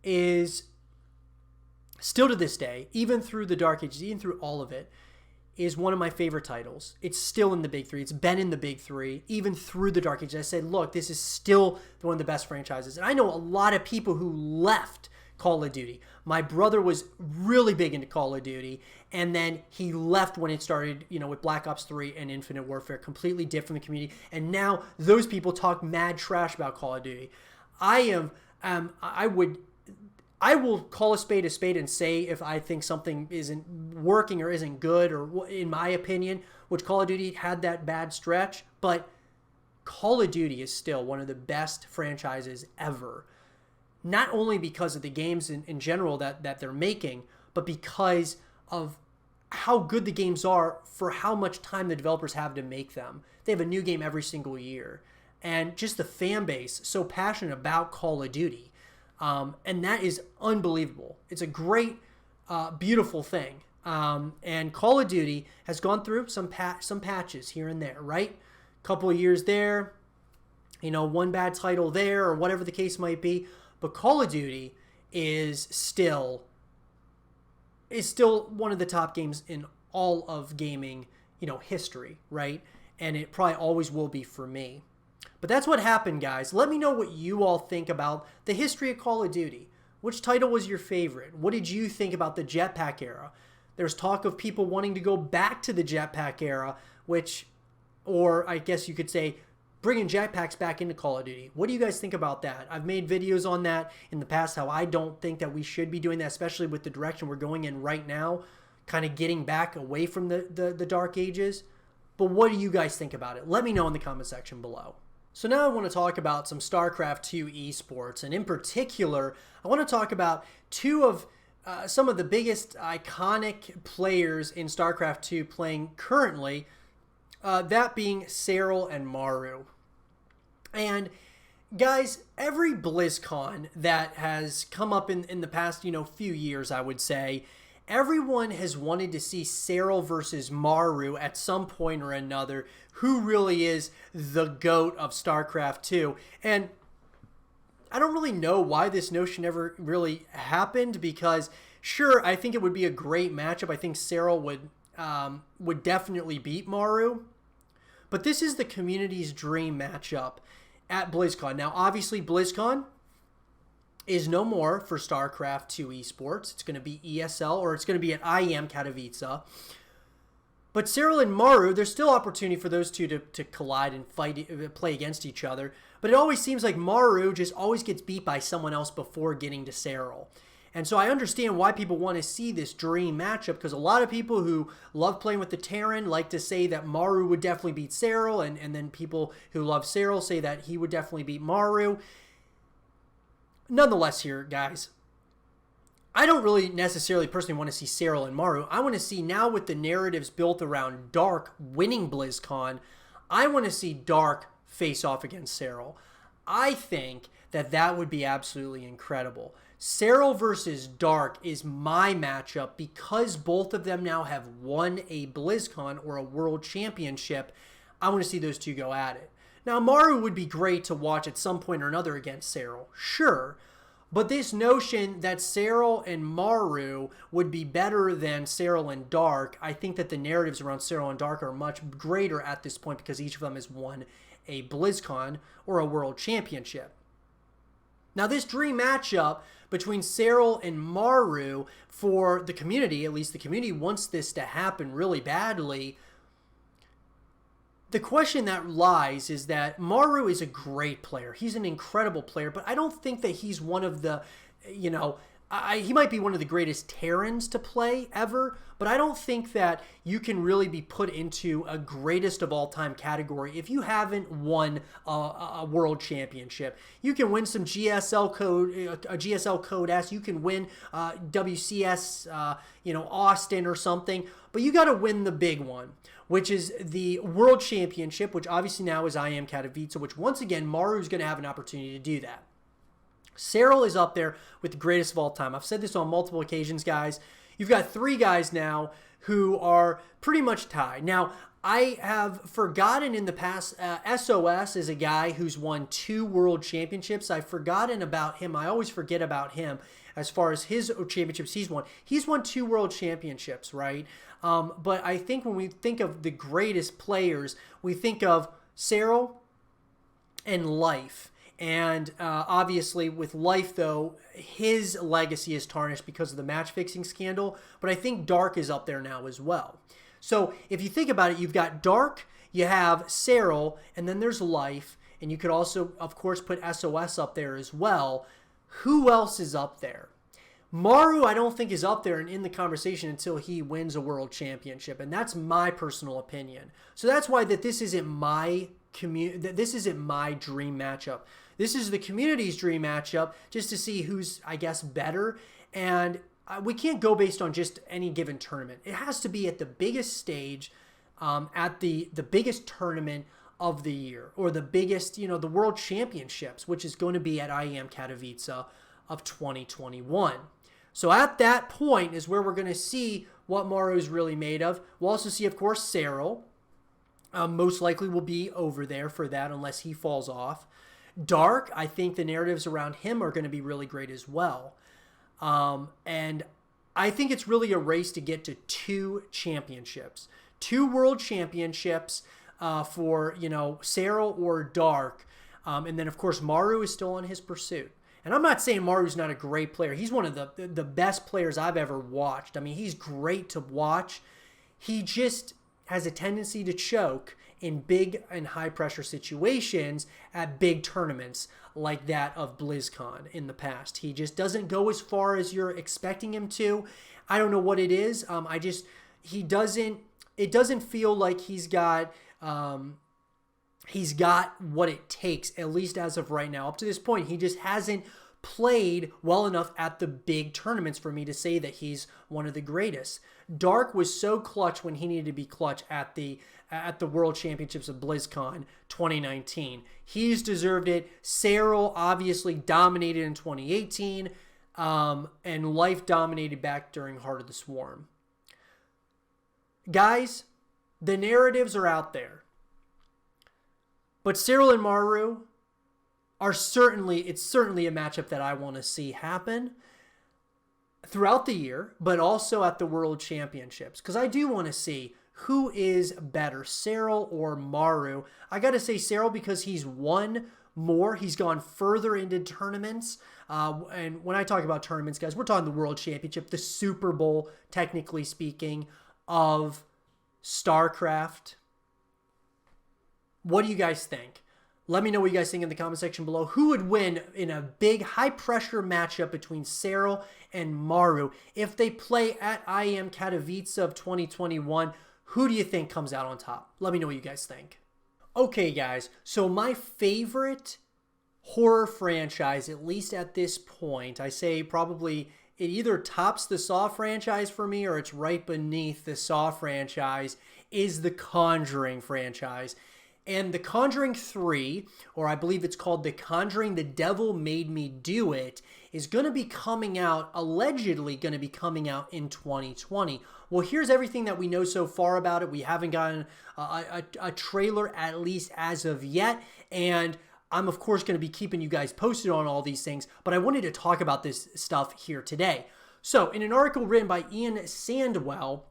is still to this day, even through the Dark Ages, even through all of it, is one of my favorite titles. It's still in the big three. It's been in the big three, even through the Dark Ages. I said, look, this is still one of the best franchises. And I know a lot of people who left Call of Duty. My brother was really big into Call of Duty, and then he left when it started, with Black Ops 3 and Infinite Warfare, completely different from the community. And now those people talk mad trash about Call of Duty. I will call a spade and say if I think something isn't working or isn't good, or in my opinion, which Call of Duty had that bad stretch, but Call of Duty is still one of the best franchises ever. Not only because of the games in general that they're making, but because of how good the games are for how much time the developers have to make them. They have a new game every single year. And just the fan base so passionate about Call of Duty. And that is unbelievable. It's a great, beautiful thing. And Call of Duty has gone through some patches here and there, right? Couple of years there, one bad title there, or whatever the case might be. But Call of Duty is still one of the top games in all of gaming, history, right? And it probably always will be for me. But that's what happened, guys. Let me know what you all think about the history of Call of Duty. Which title was your favorite? What did you think about the jetpack era? There's talk of people wanting to go back to the jetpack era, or I guess you could say, bringing jetpacks back into Call of Duty. What do you guys think about that? I've made videos on that in the past, how I don't think that we should be doing that, especially with the direction we're going in right now, kind of getting back away from the Dark Ages. But what do you guys think about it? Let me know in the comment section below. So now I want to talk about some StarCraft 2 esports, and in particular, I want to talk about two of some of the biggest iconic players in StarCraft 2 playing currently, that being Serral and Maru. And guys, every BlizzCon that has come up in the past, few years, I would say, everyone has wanted to see Serral versus Maru at some point or another. Who really is the GOAT of StarCraft 2? And I don't really know why this notion ever really happened, because sure, I think it would be a great matchup. I think Serral would definitely beat Maru. But this is the community's dream matchup at BlizzCon. Now, obviously, BlizzCon is no more for StarCraft 2 esports. It's going to be ESL, or it's going to be at IEM Katowice. But Serral and Maru, there's still opportunity for those two to collide and play against each other. But it always seems like Maru just always gets beat by someone else before getting to Serral. And so I understand why people want to see this dream matchup, because a lot of people who love playing with the Terran like to say that Maru would definitely beat Serral, and then people who love Serral say that he would definitely beat Maru. Nonetheless here, guys, I don't really necessarily personally want to see Serral and Maru. I want to see, now with the narratives built around Dark winning BlizzCon, I want to see Dark face off against Serral. I think that would be absolutely incredible. Cyril versus Dark is my matchup because both of them now have won a BlizzCon or a World Championship. I want to see those two go at it. Now, Maru would be great to watch at some point or another against Cyril, sure. But this notion that Cyril and Maru would be better than Cyril and Dark, I think that the narratives around Cyril and Dark are much greater at this point because each of them has won a BlizzCon or a World Championship. Now, this dream matchup between Cyril and Maru for the community, at least the community wants this to happen really badly. The question that lies is that Maru is a great player. He's an incredible player, but I don't think that he's one of the, he might be one of the greatest Terrans to play ever, but I don't think that you can really be put into a greatest of all time category if you haven't won a world championship. You can win some GSL code, a GSL code S. You can win WCS, Austin or something, but you got to win the big one, which is the World Championship, which obviously now is I Am Katowice, which once again, Maru is going to have an opportunity to do that. Cyril is up there with the greatest of all time. I've said this on multiple occasions, guys. You've got three guys now who are pretty much tied. Now, I have forgotten in the past, SOS is a guy who's won 2 world championships. I've forgotten about him. I always forget about him as far as his championships he's won. He's won 2 world championships, right? But I think when we think of the greatest players, we think of Cyril and Life. And obviously with Life, though, his legacy is tarnished because of the match-fixing scandal. But I think Dark is up there now as well. So if you think about it, you've got Dark, you have Cyril, and then there's Life. And you could also, of course, put SOS up there as well. Who else is up there? Maru, I don't think, is up there and in the conversation until he wins a world championship. And that's my personal opinion. So that's why that this isn't my dream matchup. This is the community's dream matchup just to see who's, I guess, better. And we can't go based on just any given tournament. It has to be at the biggest stage, at the biggest tournament of the year, or the biggest, the World Championships, which is going to be at I Am Katowice of 2021. So at that point is where we're going to see what Maru is really made of. We'll also see, of course, Cyril. Most likely will be over there for that unless he falls off. Dark, I think the narratives around him are going to be really great as well. And I think it's really a race to get to 2 championships. 2 world championships for, Cyril or Dark. And then, of course, Maru is still on his pursuit. And I'm not saying Maru's not a great player. He's one of the best players I've ever watched. I mean, he's great to watch. He just has a tendency to choke in big and high-pressure situations at big tournaments like that of BlizzCon in the past. He just doesn't go as far as you're expecting him to. I don't know what it is. It doesn't feel like he's got what it takes, at least as of right now. Up to this point, he just hasn't played well enough at the big tournaments for me to say that he's one of the greatest. Dark was so clutch when he needed to be clutch at the World Championships of BlizzCon 2019. He's deserved it. Cyril obviously dominated in 2018, and Life dominated back during Heart of the Swarm. Guys, the narratives are out there. But Cyril and Maru it's certainly a matchup that I want to see happen throughout the year, but also at the World Championships, because I do want to see who is better, Cyril or Maru. I got to say Cyril because he's won more. He's gone further into tournaments. And when I talk about tournaments, guys, we're talking the World Championship, the Super Bowl, technically speaking, of StarCraft. What do you guys think? Let me know what you guys think in the comment section below. Who would win in a big, high-pressure matchup between Cyril and Maru? If they play at I Am Katowice of 2021, who do you think comes out on top? Let me know what you guys think. Okay, guys, so my favorite horror franchise, at least at this point, I say probably it either tops the Saw franchise for me or it's right beneath the Saw franchise, is the Conjuring franchise. And The Conjuring 3, or I believe it's called The Conjuring, The Devil Made Me Do It, is going to be coming out, allegedly going to be coming out in 2020. Well, here's everything that we know so far about it. We haven't gotten a trailer, at least as of yet. And I'm, of course, going to be keeping you guys posted on all these things. But I wanted to talk about this stuff here today. So, in an article written by Ian Sandwell,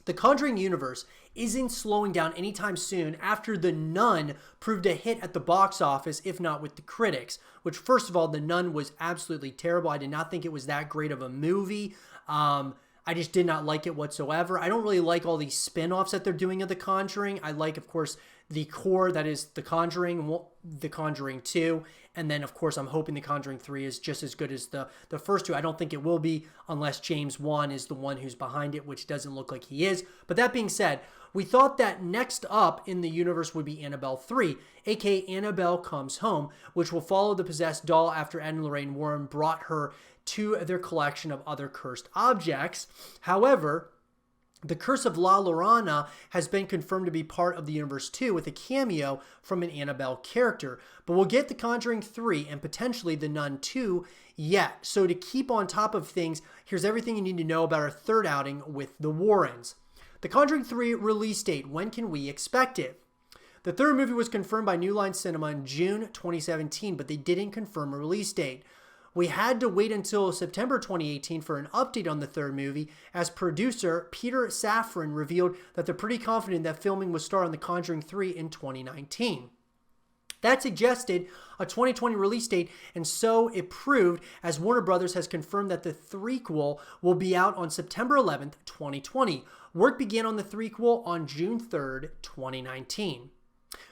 the Conjuring universe isn't slowing down anytime soon after The Nun proved a hit at the box office, if not with the critics. Which, first of all, The Nun was absolutely terrible. I did not think it was that great of a movie. I just did not like it whatsoever. I don't really like all these spin-offs that they're doing of The Conjuring. I like, of course, the core that is The Conjuring, The Conjuring 2, and then, of course, I'm hoping The Conjuring 3 is just as good as the first two. I don't think it will be unless James Wan is the one who's behind it, which doesn't look like he is. But that being said, we thought that next up in the universe would be Annabelle 3, aka Annabelle Comes Home, which will follow the possessed doll after Ed and Lorraine Warren brought her to their collection of other cursed objects. However, The Curse of La Llorona has been confirmed to be part of the universe too, with a cameo from an Annabelle character. But we'll get The Conjuring 3 and potentially The Nun 2 yet. So to keep on top of things, here's everything you need to know about our third outing with the Warrens. The Conjuring 3 release date. When can we expect it? The third movie was confirmed by New Line Cinema in June 2017, but they didn't confirm a release date. We had to wait until September 2018 for an update on the third movie, as producer Peter Safran revealed that they're pretty confident that filming would start on The Conjuring 3 in 2019. That suggested a 2020 release date, and so it proved, as Warner Brothers has confirmed that the threequel will be out on September 11th, 2020. Work began on the threequel on June 3rd, 2019.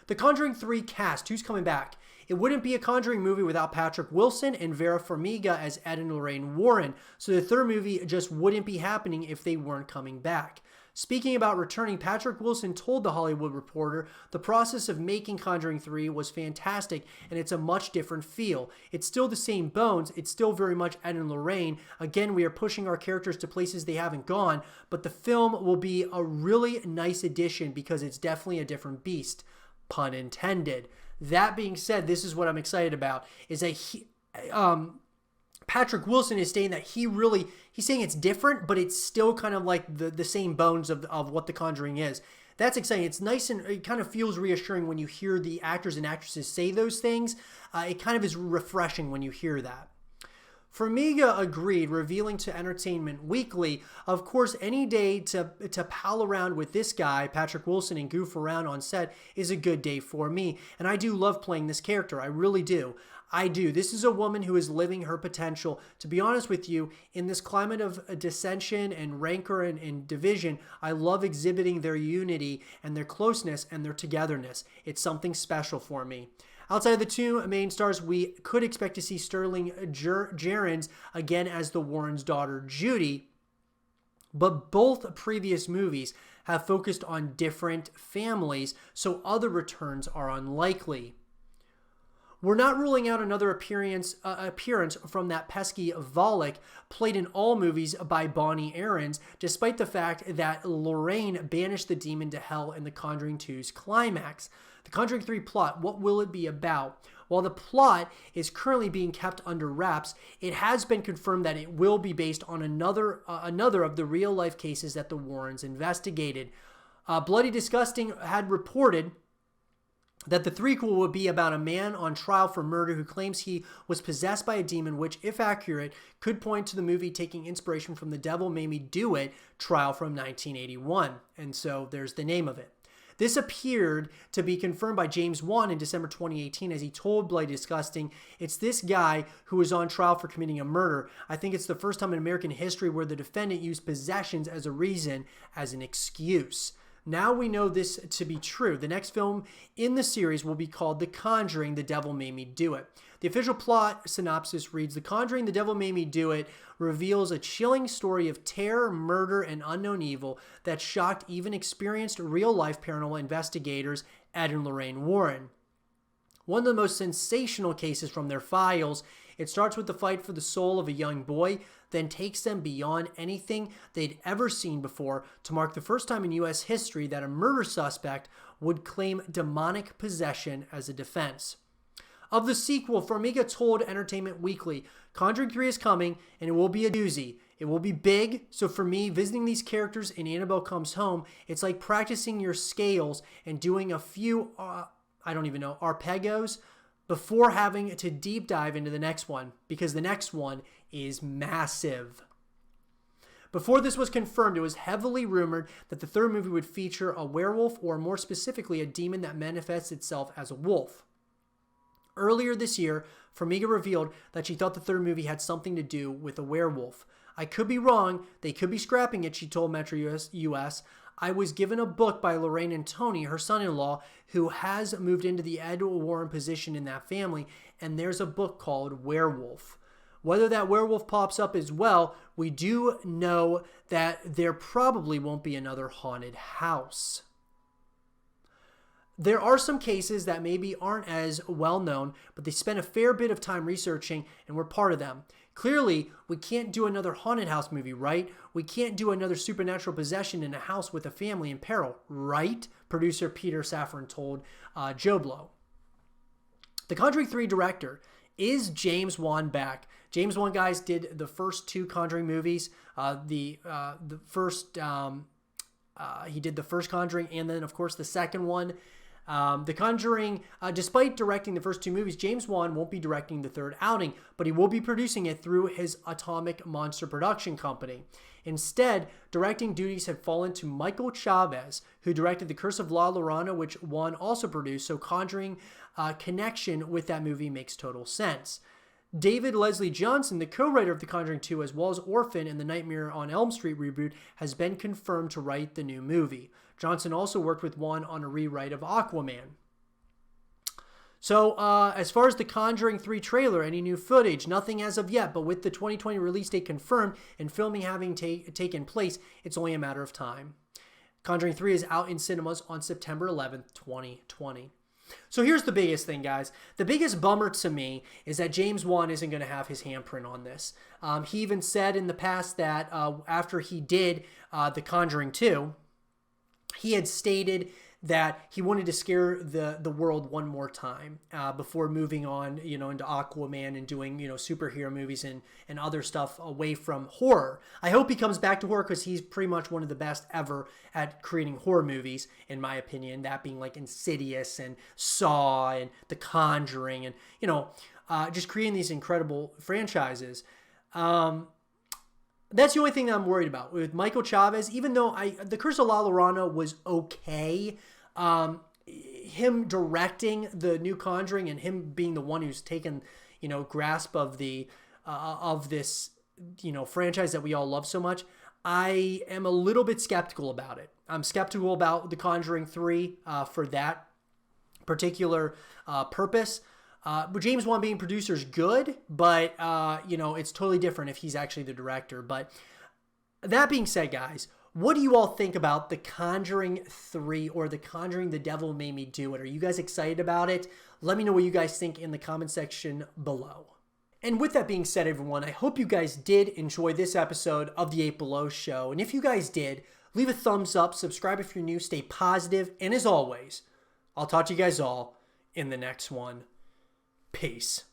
The Conjuring 3 cast, who's coming back? It wouldn't be a Conjuring movie without Patrick Wilson and Vera Farmiga as Ed and Lorraine Warren, so the third movie just wouldn't be happening if they weren't coming back. Speaking about returning, Patrick Wilson told The Hollywood Reporter, the process of making Conjuring 3 was fantastic and it's a much different feel. It's still the same bones, it's still very much Ed and Lorraine. Again, we are pushing our characters to places they haven't gone, but the film will be a really nice addition because it's definitely a different beast. Pun intended. That being said, this is what I'm excited about, is that Patrick Wilson is saying that he's saying it's different, but it's still kind of like the same bones of what The Conjuring is. That's exciting. It's nice and it kind of feels reassuring when you hear the actors and actresses say those things. It kind of is refreshing when you hear that. Farmiga agreed, revealing to Entertainment Weekly, of course, any day to pal around with this guy, Patrick Wilson, and goof around on set is a good day for me. And I do love playing this character. I really do. I do. This is a woman who is living her potential. To be honest with you, in this climate of dissension and rancor and division, I love exhibiting their unity and their closeness and their togetherness. It's something special for me. Outside of the two main stars, we could expect to see Sterling Jarens again as the Warrens' daughter, Judy. But both previous movies have focused on different families, so other returns are unlikely. We're not ruling out another appearance from that pesky Volek, played in all movies by Bonnie Aarons, despite the fact that Lorraine banished the demon to hell in The Conjuring 2's climax. The Conjuring 3 plot, what will it be about? While the plot is currently being kept under wraps, it has been confirmed that it will be based on another of the real-life cases that the Warrens investigated. Bloody Disgusting had reported that the threequel would be about a man on trial for murder who claims he was possessed by a demon, which, if accurate, could point to the movie taking inspiration from The Devil Made Me Do It trial from 1981. And so there's the name of it. This appeared to be confirmed by James Wan in December 2018 as he told Bloody Disgusting, it's this guy who was on trial for committing a murder. I think it's the first time in American history where the defendant used possessions as a reason, as an excuse. Now we know this to be true. The next film in the series will be called The Conjuring, The Devil Made Me Do It. The official plot synopsis reads, The Conjuring, The Devil Made Me Do It reveals a chilling story of terror, murder, and unknown evil that shocked even experienced real-life paranormal investigators Ed and Lorraine Warren. One of the most sensational cases from their files It starts with the fight for the soul of a young boy, then takes them beyond anything they'd ever seen before to mark the first time in U.S. history that a murder suspect would claim demonic possession as a defense. Of the sequel, Farmiga told Entertainment Weekly, Conjuring 3 is coming, and it will be a doozy. It will be big, so for me, visiting these characters in Annabelle Comes Home, it's like practicing your scales and doing a few, arpeggios before having to deep dive into the next one, because the next one is massive. Before this was confirmed, it was heavily rumored that the third movie would feature a werewolf, or more specifically, a demon that manifests itself as a wolf. Earlier this year, Farmiga revealed that she thought the third movie had something to do with a werewolf. I could be wrong. They could be scrapping it, she told Metro US. I was given a book by Lorraine and Tony, her son-in-law, who has moved into the Ed Warren position in that family, and there's a book called Werewolf. Whether that werewolf pops up as well, we do know that there probably won't be another haunted house. There are some cases that maybe aren't as well known, but they spent a fair bit of time researching, and we're part of them. Clearly, we can't do another haunted house movie, right? We can't do another supernatural possession in a house with a family in peril, right? Producer Peter Safran told Joe Blow. The Conjuring 3 director is James Wan back. James Wan, guys, did the first two Conjuring movies. He did the first Conjuring, and then, of course, the second one. The Conjuring, despite directing the first two movies, James Wan won't be directing the third outing, but he will be producing it through his Atomic Monster production company. Instead, directing duties have fallen to Michael Chavez, who directed The Curse of La Llorona, which Wan also produced, so Conjuring connection with that movie makes total sense. David Leslie Johnson, the co-writer of The Conjuring 2, as well as Orphan and the Nightmare on Elm Street reboot, has been confirmed to write the new movie. Johnson also worked with Wan on a rewrite of Aquaman. So, as far as the Conjuring 3 trailer, any new footage? Nothing as of yet, but with the 2020 release date confirmed and filming having taken place, it's only a matter of time. Conjuring 3 is out in cinemas on September 11th, 2020. So here's the biggest thing, guys. The biggest bummer to me is that James Wan isn't going to have his handprint on this. He even said in the past that after he did The Conjuring 2, he had stated that he wanted to scare the world one more time before moving on, into Aquaman and doing, superhero movies and other stuff away from horror. I hope he comes back to horror because he's pretty much one of the best ever at creating horror movies, in my opinion, that being like Insidious and Saw and The Conjuring and, just creating these incredible franchises. That's the only thing that I'm worried about with Michael Chavez. Even though The Curse of La Llorona was okay, him directing the new Conjuring and him being the one who's taken, grasp of the of this, franchise that we all love so much, I am a little bit skeptical about it. I'm skeptical about The Conjuring 3 for that particular purpose. But James Wan being producer is good, but, it's totally different if he's actually the director. But that being said, guys, what do you all think about The Conjuring 3 or The Conjuring The Devil Made Me Do It? Are you guys excited about it? Let me know what you guys think in the comment section below. And with that being said, everyone, I hope you guys did enjoy this episode of the 8 Below Show. And if you guys did, leave a thumbs up, subscribe if you're new, stay positive, and as always, I'll talk to you guys all in the next one. Peace.